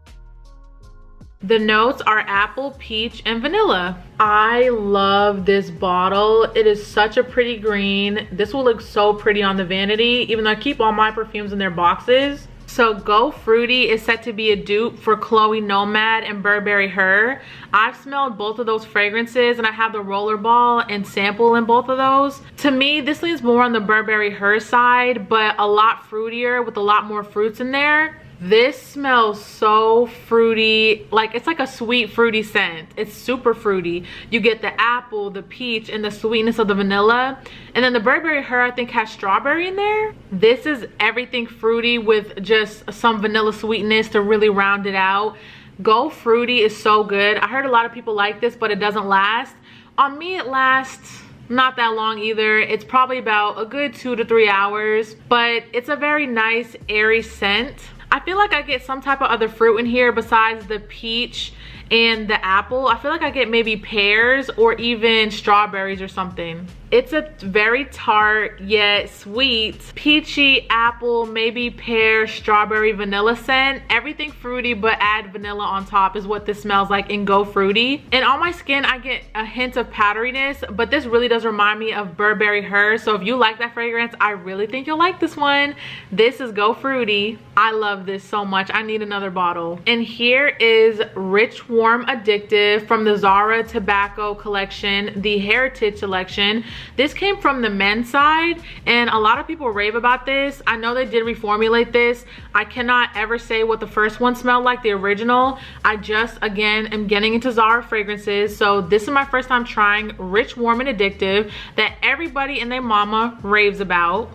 The notes are apple, peach, and vanilla. I love this bottle. It is such a pretty green. This will look so pretty on the vanity, even though I keep all my perfumes in their boxes. So Go Fruity is set to be a dupe for Chloe Nomad and Burberry Her. I've smelled both of those fragrances, and I have the Rollerball and sample in both of those. To me, this leans more on the Burberry Her side, but a lot fruitier with a lot more fruits in there. This smells so fruity, like it's like a sweet fruity scent. It's super fruity. You get the apple, the peach, and the sweetness of the vanilla. And then the Burberry Her, I think, has strawberry in there. This is everything fruity with just some vanilla sweetness to really round it out. Go Fruity is so good. I heard a lot of people like this, but it doesn't last. On me, it lasts not that long either. It's probably about a good 2 to 3 hours, but it's a very nice, airy scent. I feel like I get some type of other fruit in here besides the peach and the apple. I feel like I get maybe pears or even strawberries or something. It's a very tart yet sweet, peachy apple, maybe pear, strawberry, vanilla scent. Everything fruity but add vanilla on top is what this smells like in Go Fruity. And on my skin, I get a hint of powderiness, but this really does remind me of Burberry Her. So if you like that fragrance, I really think you'll like this one. This is Go Fruity. I love this so much. I need another bottle. And here is Rich Warm Addictive from the Zara Tobacco collection, the Heritage collection. This came from the men's side, and a lot of people rave about this. I know they did reformulate this. I cannot ever say what the first one smelled like, the original. I just, again, am getting into Zara fragrances, so this is my first time trying Rich Warm and Addictive that everybody and their mama raves about.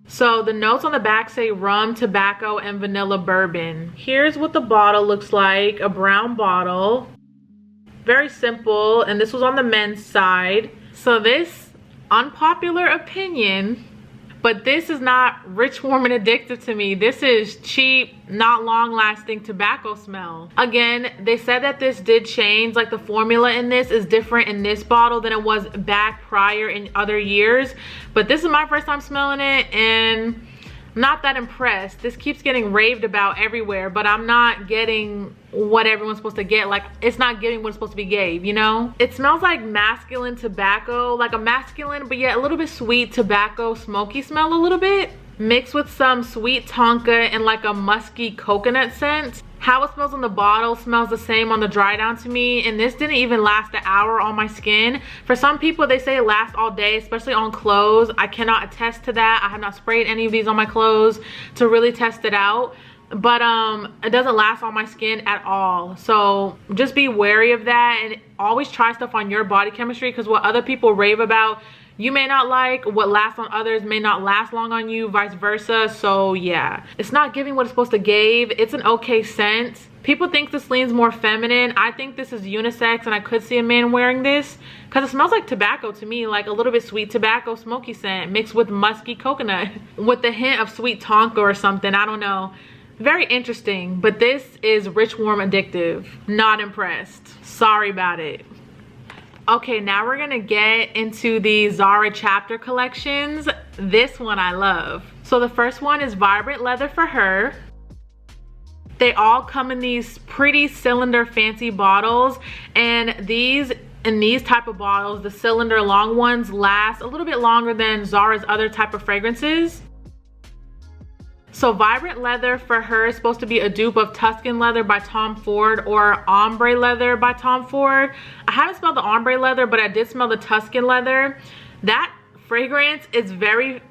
So the notes on the back say rum, tobacco, and vanilla bourbon. Here's what the bottle looks like, a brown bottle. Very simple, and this was on the men's side. So this, unpopular opinion, but this is not Rich, Warm, and Addictive to me. This is cheap, not long-lasting tobacco smell. Again, they said that this did change, like the formula in this is different in this bottle than it was back prior in other years. But this is my first time smelling it, and I'm not that impressed. This keeps getting raved about everywhere, but I'm not getting what everyone's supposed to get. Like, it's not giving what it's supposed to be gave, you know? It smells like masculine tobacco, like a masculine but yet a little bit sweet tobacco smoky smell a little bit, mixed with some sweet tonka and like a musky coconut scent. How it smells on the bottle smells the same on the dry down to me, and this didn't even last an hour on my skin. For some people, they say it lasts all day, especially on clothes. I cannot attest to that. I have not sprayed any of these on my clothes to really test it out, but it doesn't last on my skin at all. So just be wary of that, and always try stuff on your body chemistry, because what other people rave about, you may not like. What lasts on others may not last long on you, vice versa. So yeah, it's not giving what it's supposed to give. It's an okay scent. People think this leans more feminine. I think this is unisex, and I could see a man wearing this because it smells like tobacco to me, like a little bit sweet tobacco smoky scent mixed with musky coconut with the hint of sweet tonka or something. I don't know. Very interesting. But this is Rich, Warm, Addictive. Not impressed. Sorry about it. Okay, now we're gonna get into the Zara chapter collections. This one I love. So the first one is Vibrant Leather for Her. They all come in these pretty cylinder fancy bottles, and in these type of bottles, the cylinder long ones last a little bit longer than Zara's other type of fragrances. So Vibrant Leather for Her is supposed to be a dupe of Tuscan Leather by Tom Ford or Ombre Leather by Tom Ford. I haven't smelled the Ombre Leather, but I did smell the Tuscan Leather. That fragrance is very,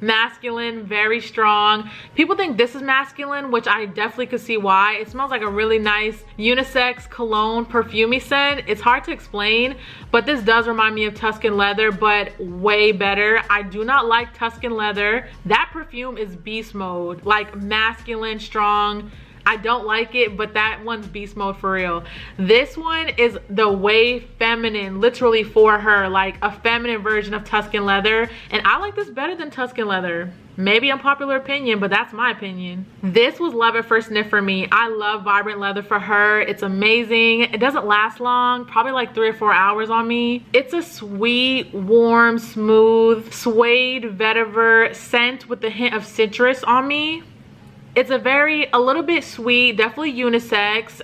masculine, very strong. People think this is masculine, which I definitely could see why. It smells like a really nice unisex cologne perfumey scent. It's hard to explain, but this does remind me of Tuscan Leather, but way better. I do not like Tuscan Leather. That perfume is beast mode, like masculine, strong. I don't like it, but that one's beast mode for real. This one is the way feminine, literally for her, like a feminine version of Tuscan Leather. And I like this better than Tuscan Leather. Maybe unpopular opinion, but that's my opinion. This was love at first sniff for me. I love Vibrant Leather for her. It's amazing. It doesn't last long, probably like 3 or 4 hours on me. It's a sweet, warm, smooth, suede vetiver scent with a hint of citrus on me. It's a little bit sweet, definitely unisex.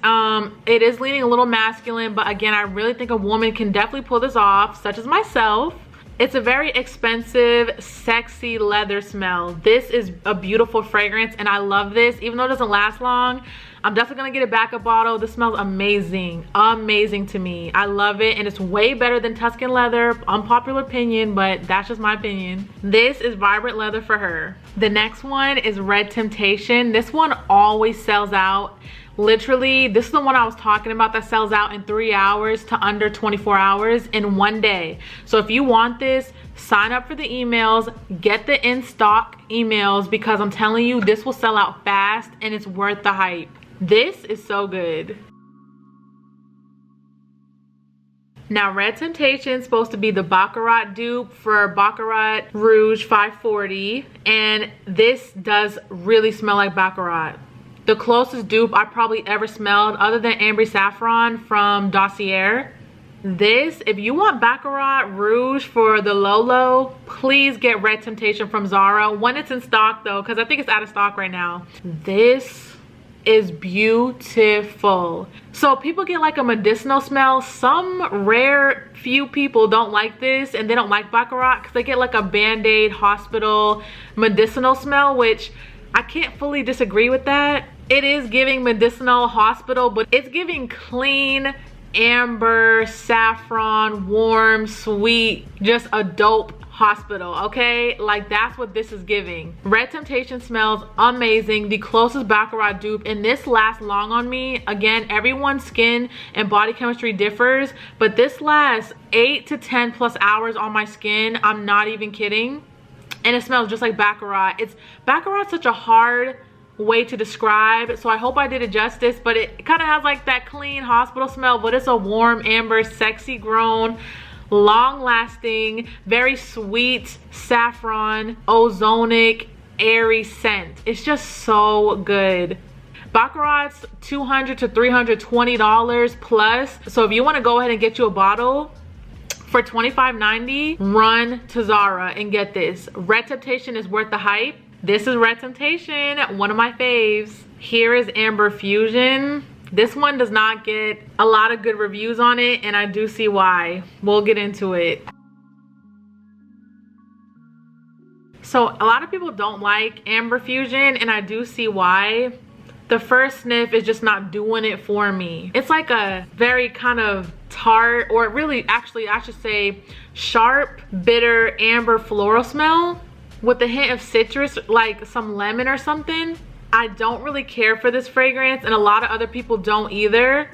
It is leaning a little masculine, but again, I really think a woman can definitely pull this off, such as myself. It's a very expensive, sexy leather smell. This is a beautiful fragrance, and I love this. Even though it doesn't last long, I'm definitely gonna get a backup bottle. This smells amazing, amazing to me. I love it, and it's way better than Tuscan Leather. Unpopular opinion, but that's just my opinion. This is Vibrant Leather for her. The next one is Red Temptation. This one always sells out. Literally, this is the one I was talking about that sells out in 3 hours to under 24 hours in 1 day. So if you want this, sign up for the emails, get the in-stock emails, because I'm telling you, this will sell out fast and it's worth the hype. This is so good. Now, Red Temptation is supposed to be the Baccarat dupe for Baccarat Rouge 540, and this does really smell like Baccarat. The closest dupe I probably ever smelled, other than Amber Saffron from Dossier. This, if you want Baccarat Rouge for the Lolo, please get Red Temptation from Zara when it's in stock though, because I think it's out of stock right now. This is beautiful. So people get like a medicinal smell. Some rare few people don't like this, and they don't like Baccarat because they get like a Band-Aid hospital medicinal smell, which I can't fully disagree with that. It is giving medicinal hospital, but it's giving clean, amber, saffron, warm, sweet, just a dope hospital, okay? Like, that's what this is giving. Red Temptation smells amazing, the closest Baccarat dupe, and this lasts long on me. Again, everyone's skin and body chemistry differs, but this lasts 8 to 10 plus hours on my skin. I'm not even kidding. And it smells just like Baccarat. Baccarat's such a hard way to describe, so I hope I did it justice, but it kind of has like that clean hospital smell, but it's a warm, amber, sexy grown, long lasting, very sweet saffron, ozonic, airy scent. It's just so good. Baccarat's $200 to $320 plus, so if you want to go ahead and get you a bottle for $25.90, run to Zara and get this. Red Temptation is worth the hype. This is Red Temptation, one of my faves. Here is Amber Fusion. This one does not get a lot of good reviews on it, and I do see why. We'll get into it. So a lot of people don't like Amber Fusion, and I do see why. The first sniff is just not doing it for me. It's like a very kind of tart, or really, actually, I should say sharp, bitter, amber floral smell with a hint of citrus, like some lemon or something. I don't really care for this fragrance, and a lot of other people don't either.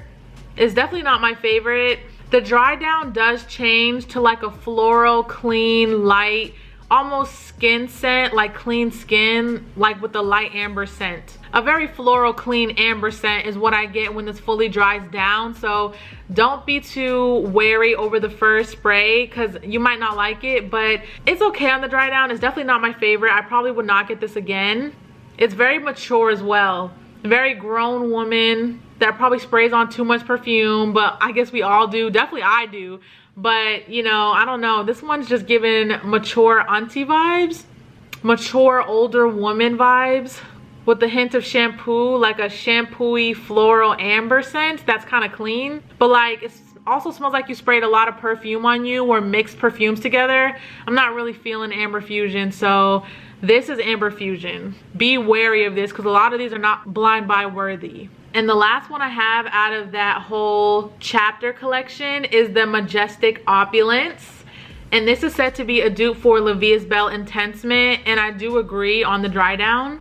It's definitely not my favorite. The dry down does change to like a floral, clean, light, almost skin scent, like clean skin, like with the light amber scent. A very floral, clean amber scent is what I get when this fully dries down. So don't be too wary over the first spray, because you might not like it, but it's okay on the dry down. It's definitely not my favorite. I probably would not get this again. It's very mature as well. Very grown woman that probably sprays on too much perfume, but I guess we all do. Definitely I do. But, you know, I don't know. This one's just giving mature auntie vibes. Mature older woman vibes with a hint of shampoo, like a shampoo-y floral amber scent that's kind of clean. But like, it also smells like you sprayed a lot of perfume on you or mixed perfumes together. I'm not really feeling Amber Fusion, so this is Amber Fusion. Be wary of this, because a lot of these are not blind buy worthy. And the last one I have out of that whole chapter collection is the Majestic Opulence. And this is said to be a dupe for La Vie is Belle Intense Mint, and I do agree on the dry down.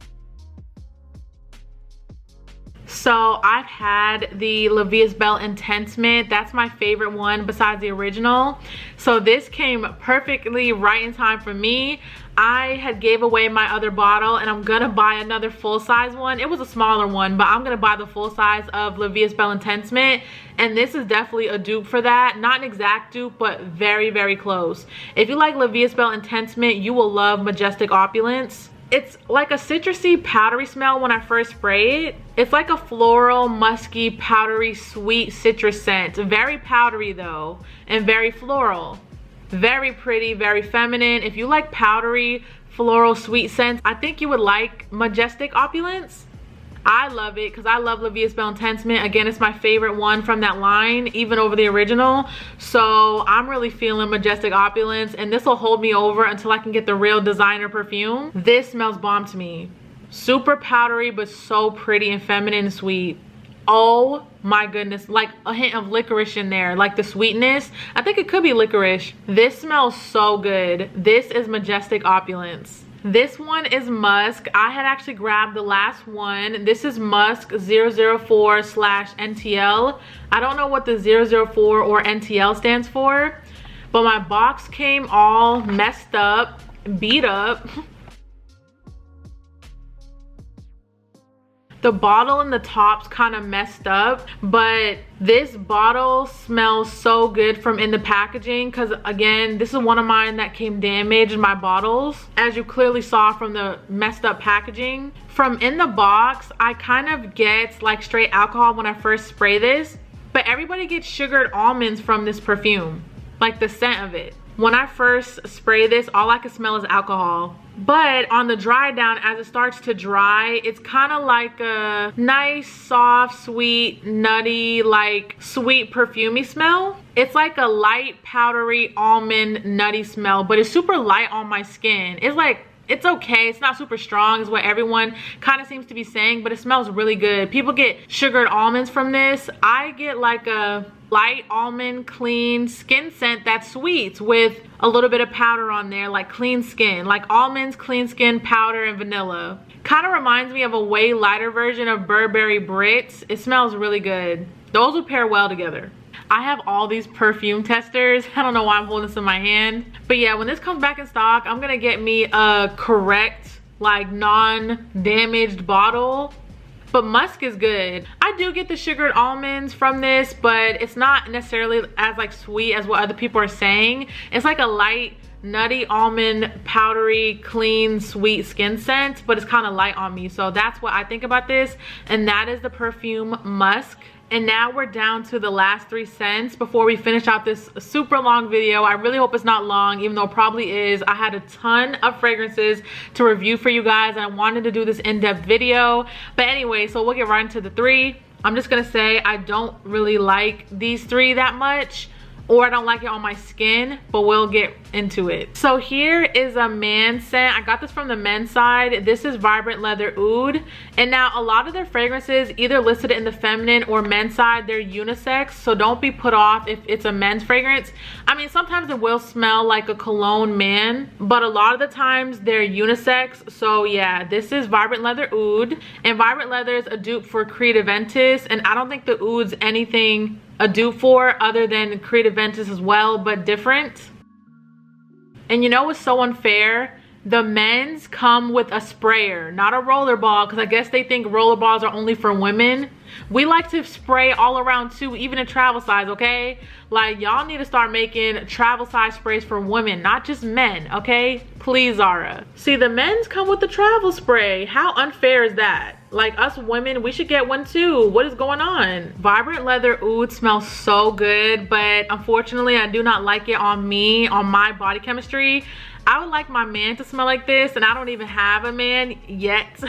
So I've had the La Vie is Belle Intense Mint. That's my favorite one besides the original. So this came perfectly right in time for me. I had gave away my other bottle and I'm gonna buy another full-size one. It was a smaller one, but I'm gonna buy the full size of La Vie is Belle Intense Mint, and this is definitely a dupe for that. Not an exact dupe, but very, very close. If you like La Vie is Belle Intense Mint, you will love Majestic Opulence. It's like a citrusy, powdery smell when I first spray it. It's like a floral, musky, powdery, sweet citrus scent. Very powdery though, and very floral. Very pretty, very feminine. If you like powdery, floral, sweet scents, I think you would like Majestic Opulence. I love it because I love La Vie is Belle Intense Mint. Again, it's my favorite one from that line, even over the original. So I'm really feeling Majestic Opulence, and this will hold me over until I can get the real designer perfume. This smells bomb to me. Super powdery, but so pretty and feminine and sweet. Oh my goodness, like a hint of licorice in there, like the sweetness. I think it could be licorice. This smells so good. This is Majestic Opulence. This one is Musk. I had actually grabbed the last one. This is Musk 004/NTL. I don't know what the 004 or NTL stands for, but my box came all messed up, beat up. The bottle and the top's kind of messed up, but this bottle smells so good from in the packaging, because again, this is one of mine that came damaged in my bottles, as you clearly saw from the messed up packaging. From in the box, I kind of get like straight alcohol when I first spray this, but everybody gets sugared almonds from this perfume, like the scent of it. When I first spray this, all I can smell is alcohol. But on the dry down, as it starts to dry, it's kind of like a nice, soft, sweet, nutty, like sweet perfumey smell. It's like a light, powdery, almond, nutty smell, but it's super light on my skin. It's like, it's okay. It's not super strong is what everyone kind of seems to be saying, but it smells really good. People get sugared almonds from this. I get like a light almond, clean skin scent that's sweet with a little bit of powder on there, like clean skin, like almonds, clean skin, powder, and vanilla. Kind of reminds me of a way lighter version of Burberry Brits. It smells really good. Those would pair well together. I have all these perfume testers. I don't know why I'm holding this in my hand. But yeah, when this comes back in stock, I'm gonna get me a correct, like non-damaged bottle. But Musk is good. I do get the sugared almonds from this, but it's not necessarily as like sweet as what other people are saying. It's like a light, nutty almond, powdery, clean, sweet skin scent, but it's kind of light on me. So that's what I think about this. And that is the perfume Musk. And now we're down to the last 3 scents before we finish out this super long video. I really hope it's not long, even though it probably is. I had a ton of fragrances to review for you guys, and I wanted to do this in-depth video. But anyway, so we'll get right into the 3. I'm just gonna say I don't really like these 3 that much, or I don't like it on my skin, but we'll get into it. So here is a man scent. I got this from the men's side. This is Vibrant Leather Oud. And now a lot of their fragrances, either listed in the feminine or men's side, they're unisex, so don't be put off if it's a men's fragrance. I mean, sometimes it will smell like a cologne man, but a lot of the times they're unisex. So yeah, this is Vibrant Leather Oud. And Vibrant Leather is a dupe for Creed Aventus, and I don't think the Oud's anything a dupe for other than Creed Aventus as well, but different. And you know what's so unfair? The men's come with a sprayer, not a roller ball, because I guess they think roller balls are only for women. We like to spray all around too, even in travel size, okay? Like, y'all need to start making travel size sprays for women, not just men, okay? Please, Zara. See, the men's come with the travel spray. How unfair is that? Like, us women, we should get one too. What is going on? Vibrant Leather Oud smells so good, but unfortunately, I do not like it on me, on my body chemistry. I would like my man to smell like this, and I don't even have a man yet.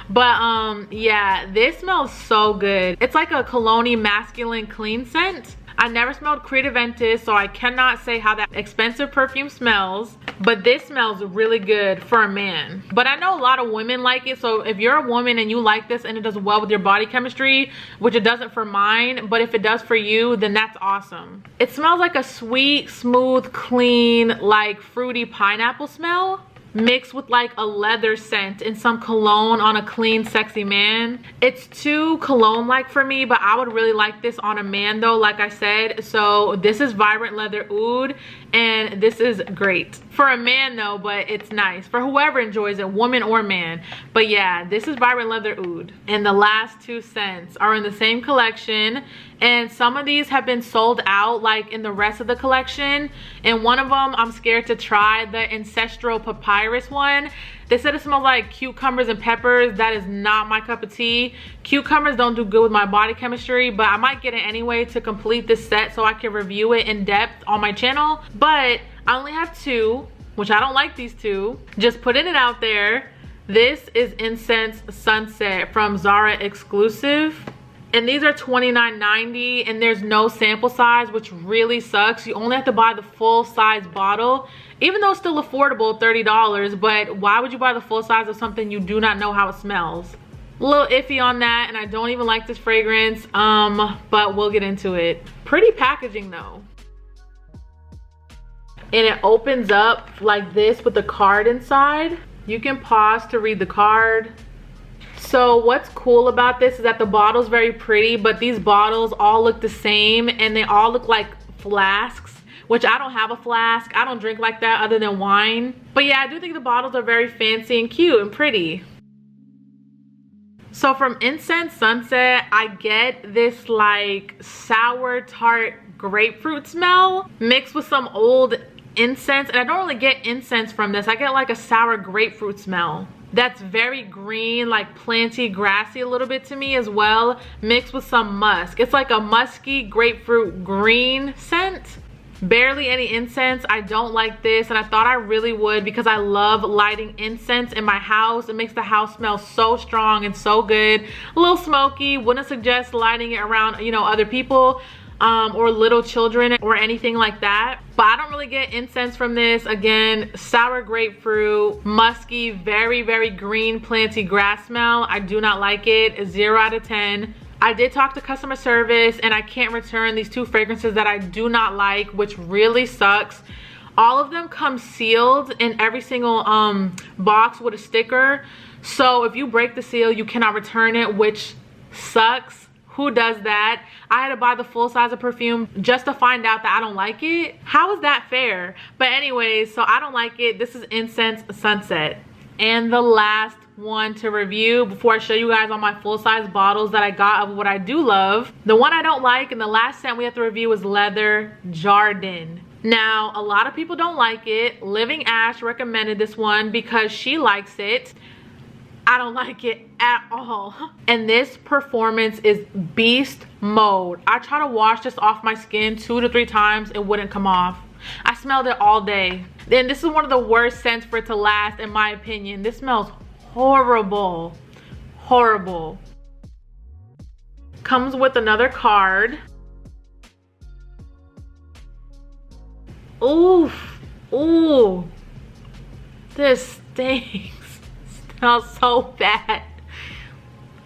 But yeah, this smells so good. It's like a cologne masculine clean scent. I never smelled Creative Ventus, so I cannot say how that expensive perfume smells, but this smells really good for a man. But I know a lot of women like it, so if you're a woman and you like this and it does well with your body chemistry, which it doesn't for mine, but if it does for you, then that's awesome. It smells like a sweet, smooth, clean, like fruity pineapple smell, mixed with like a leather scent and some cologne on a clean, sexy man. It's too cologne-like for me, but I would really like this on a man though, like I said. So this is Vibrant Leather Oud, and this is great for a man though, but it's nice for whoever enjoys it, woman or man. But yeah, this is Vibrant Leather Oud. And the last two scents are in the same collection, and some of these have been sold out like in the rest of the collection, and one of them I'm scared to try, the Ancestral Papyrus one. They said it smells like cucumbers and peppers. That is not my cup of tea. Cucumbers don't do good with my body chemistry, but I might get it anyway to complete this set so I can review it in depth on my channel. But I only have two, which I don't like these two. Just putting it out there. This is Incense Sunset from Zara Exclusive. And these are $29.90, and there's no sample size, which really sucks. You only have to buy the full size bottle, even though it's still affordable, $30. But why would you buy the full size of something you do not know how it smells? A little iffy on that, and I don't even like this fragrance, but we'll get into it. Pretty packaging though. And it opens up like this with the card inside. You can pause to read the card. So what's cool about this is that the bottle's very pretty, but these bottles all look the same, and they all look like flasks, which I don't have a flask. I don't drink like that other than wine. But yeah, I do think the bottles are very fancy and cute and pretty. So from Incense Sunset, I get this like sour tart grapefruit smell mixed with some old incense, and I don't really get incense from this. I get like a sour grapefruit smell that's very green, like planty, grassy a little bit to me as well, mixed with some musk. It's like a musky grapefruit green scent. Barely any incense. I don't like this, and I thought I really would because I love lighting incense in my house. It makes the house smell so strong and so good. A little smoky. Wouldn't suggest lighting it around, you know, other people or little children or anything like that. But I don't really get incense from this. Again, sour grapefruit, musky, very, very green, planty grass smell. I do not like it. 0 out of 10. I did talk to customer service, and I can't return these two fragrances that I do not like, which really sucks. All of them come sealed in every single box with a sticker. So if you break the seal, you cannot return it, which sucks. Who does that? I had to buy the full size of perfume just to find out that I don't like it. How is that fair? But anyways, so I don't like it. This is Incense Sunset. And the last one to review before I show you guys all my full size bottles that I got of what I do love. The one I don't like and the last scent we have to review is Leather Jardin. Now, a lot of people don't like it. Living Ash recommended this one because she likes it. I don't like it at all. And this performance is beast mode. I try to wash this off my skin 2 to 3 times. It wouldn't come off. I smelled it all day. And this is one of the worst scents for it to last, in my opinion. This smells horrible. Horrible. Comes with another card. Oof. Ooh. This stinks. Smells so bad.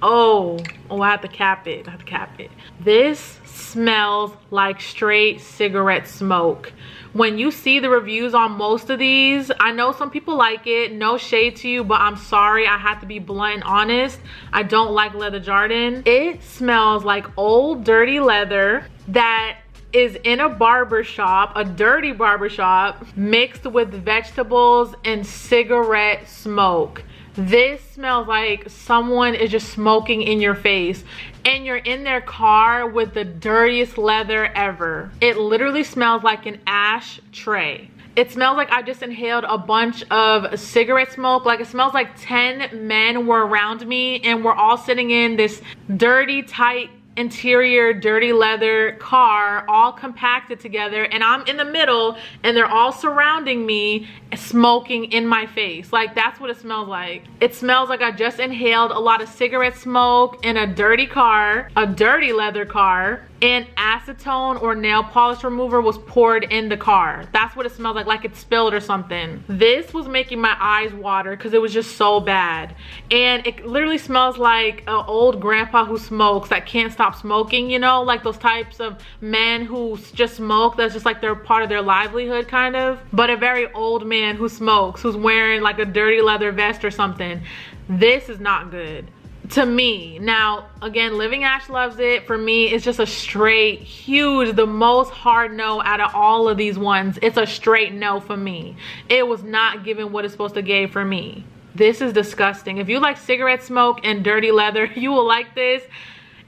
Oh, I have to cap it. I have to cap it. This smells like straight cigarette smoke. When you see the reviews on most of these, I know some people like it. No shade to you, but I'm sorry. I have to be blunt and honest. I don't like Leather Jardin. It smells like old dirty leather that is in a barber shop, a dirty barber shop, mixed with vegetables and cigarette smoke. This smells like someone is just smoking in your face and you're in their car with the dirtiest leather ever. It literally smells like an ashtray. It smells like I just inhaled a bunch of cigarette smoke. Like it smells like 10 men were around me and we're all sitting in this dirty, tight interior dirty leather car, all compacted together, and I'm in the middle and they're all surrounding me smoking in my face. Like that's what it smells like. It smells like I just inhaled a lot of cigarette smoke in a dirty car, a dirty leather car. and acetone or nail polish remover was poured in the car. That's what it smelled like it spilled or something. This was making my eyes water because it was just so bad. And it literally smells like an old grandpa who smokes that can't stop smoking, you know, like those types of men who just smoke, that's just like they're part of their livelihood kind of. But a very old man who smokes, who's wearing like a dirty leather vest or something. This is not good to me. Now again, Living Ash loves it. For me, it's just a straight huge, the most hard no out of all of these ones. It's a straight no for me. It was not giving what it's supposed to give for me. This is disgusting. If you like cigarette smoke and dirty leather, you will like this.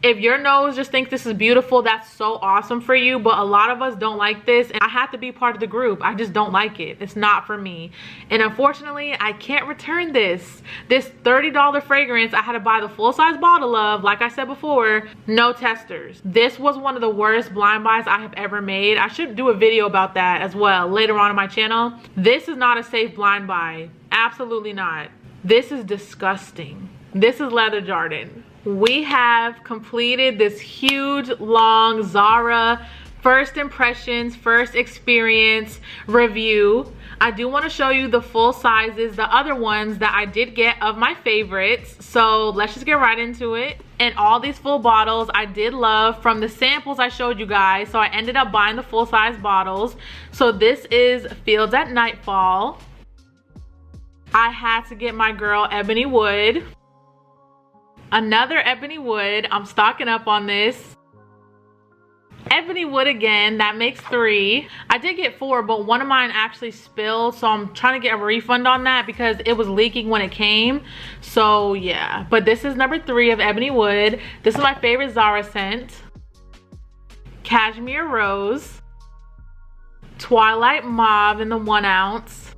If your nose just thinks this is beautiful, that's so awesome for you. But a lot of us don't like this, and I have to be part of the group. I just don't like it. It's not for me. And unfortunately, I can't return this. This $30 fragrance, I had to buy the full-size bottle of, like I said before, no testers. This was one of the worst blind buys I have ever made. I should do a video about that as well later on my channel. This is not a safe blind buy. Absolutely not. This is disgusting. This is Leather Garden. We have completed this huge long Zara first impressions, first experience review. I do want to show you the full sizes, the other ones that I did get of my favorites. So let's just get right into it. And all these full bottles I did love from the samples I showed you guys. So I ended up buying the full size bottles. So this is Fields at Nightfall. I had to get my girl Ebony Wood. Another Ebony Wood. I'm stocking up on this. Ebony Wood again. That makes 3. I did get 4, but one of mine actually spilled, so I'm trying to get a refund on that because it was leaking when it came. So yeah, but this is number 3 of Ebony Wood. This is my favorite Zara scent. Cashmere Rose. Twilight Mauve in the 1 ounce.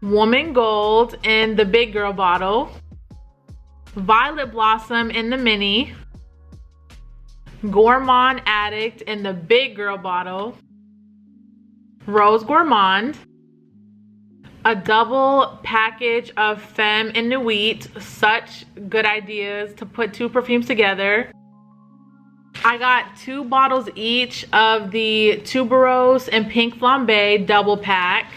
Woman Gold in the big girl bottle. Violet Blossom in the mini. Gourmand Addict in the big girl bottle. Rose Gourmand. A double package of Femme and Nude. Such good ideas to put 2 perfumes together. I got 2 bottles each of the Tuberose and Pink Flambe double pack.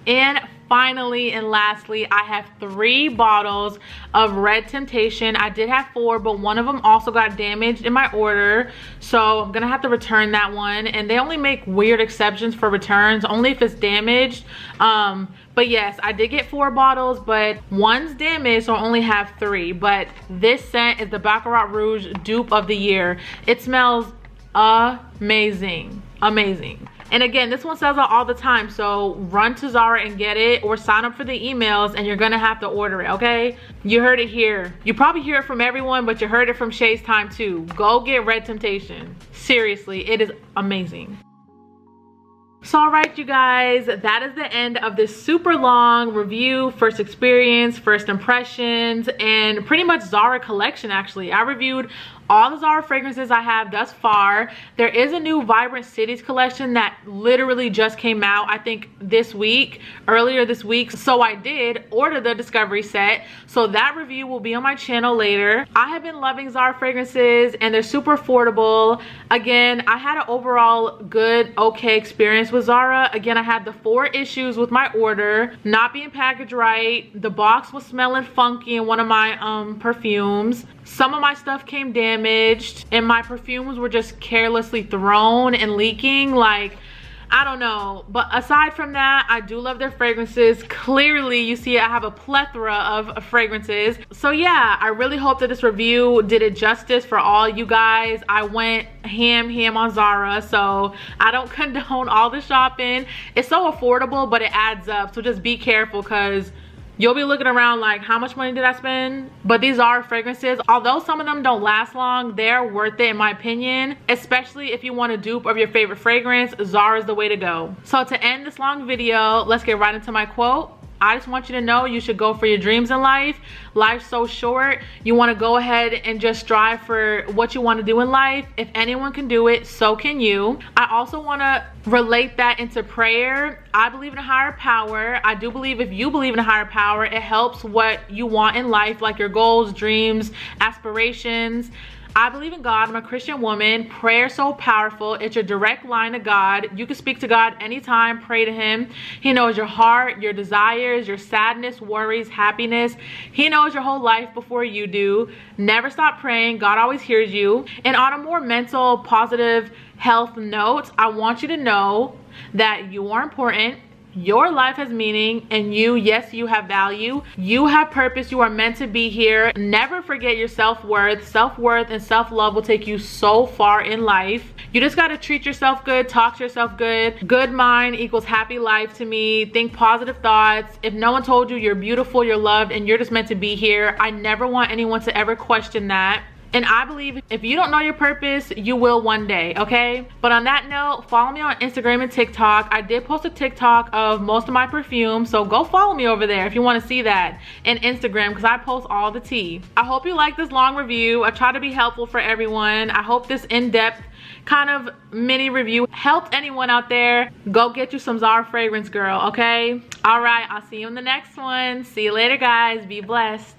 And finally and lastly, I have 3 bottles of Red Temptation. I did have 4, but one of them also got damaged in my order, so I'm gonna have to return that one. And they only make weird exceptions for returns, only if it's damaged. But yes, I did get 4 bottles, but one's damaged, so I only have 3. But this scent is the Baccarat Rouge dupe of the year. It smells amazing, amazing. And again, this one sells out all the time, so run to Zara and get it, or sign up for the emails and you're gonna have to order it, okay? You heard it here. You probably hear it from everyone, but you heard it from Shaistime too. Go get Red Temptation. Seriously, it is amazing. So all right, you guys, that is the end of this super long review, first experience, first impressions, and pretty much Zara collection. Actually, I reviewed all the Zara fragrances I have thus far. There is a new Vibrant Cities collection that literally just came out, I think this week, earlier this week. So I did order the Discovery set, so that review will be on my channel later. I have been loving Zara fragrances and they're super affordable. Again, I had an overall good, okay experience with Zara. Again, I had the 4 issues with my order not being packaged right. The box was smelling funky in one of my perfumes. Some of my stuff came damaged and my perfumes were just carelessly thrown and leaking. Like, I don't know. But aside from that, I do love their fragrances. Clearly, you see I have a plethora of fragrances. So yeah, I really hope that this review did it justice for all you guys. I went ham on Zara, so I don't condone all the shopping. It's so affordable, but it adds up. So just be careful, because you'll be looking around like, how much money did I spend? But these are fragrances. Although some of them don't last long, they're worth it in my opinion. Especially if you want a dupe of your favorite fragrance, Zara is the way to go. So to end this long video, let's get right into my quote. I just want you to know you should go for your dreams in life. Life's so short. You want to go ahead and just strive for what you want to do in life. If anyone can do it, so can you. I also want to relate that into prayer. I believe in a higher power. I do believe if you believe in a higher power, it helps what you want in life, like your goals, dreams, aspirations. I believe in God. I'm a Christian woman. Prayer is so powerful. It's your direct line to God. You can speak to God anytime. Pray to him. He knows your heart, your desires, your sadness, worries, happiness. He knows your whole life before you do. Never stop praying. God always hears you. And on a more mental, positive health note, I want you to know that you are important. Your life has meaning, and yes, you have value. You have purpose. You are meant to be here. Never forget your self-worth. Self-worth and self-love will take you so far in life. You just got to treat yourself good, talk to yourself good. Good mind equals happy life to me. Think positive thoughts. If no one told you you're beautiful, you're loved, and you're just meant to be here, I never want anyone to ever question that. And I believe if you don't know your purpose, you will one day, okay? But on that note, follow me on Instagram and TikTok. I did post a TikTok of most of my perfume, so go follow me over there if you want to see that. And Instagram, because I post all the tea. I hope you like this long review. I try to be helpful for everyone. I hope this in-depth kind of mini review helped anyone out there. Go get you some Zara fragrance, girl, okay? All right, I'll see you in the next one. See you later, guys. Be blessed.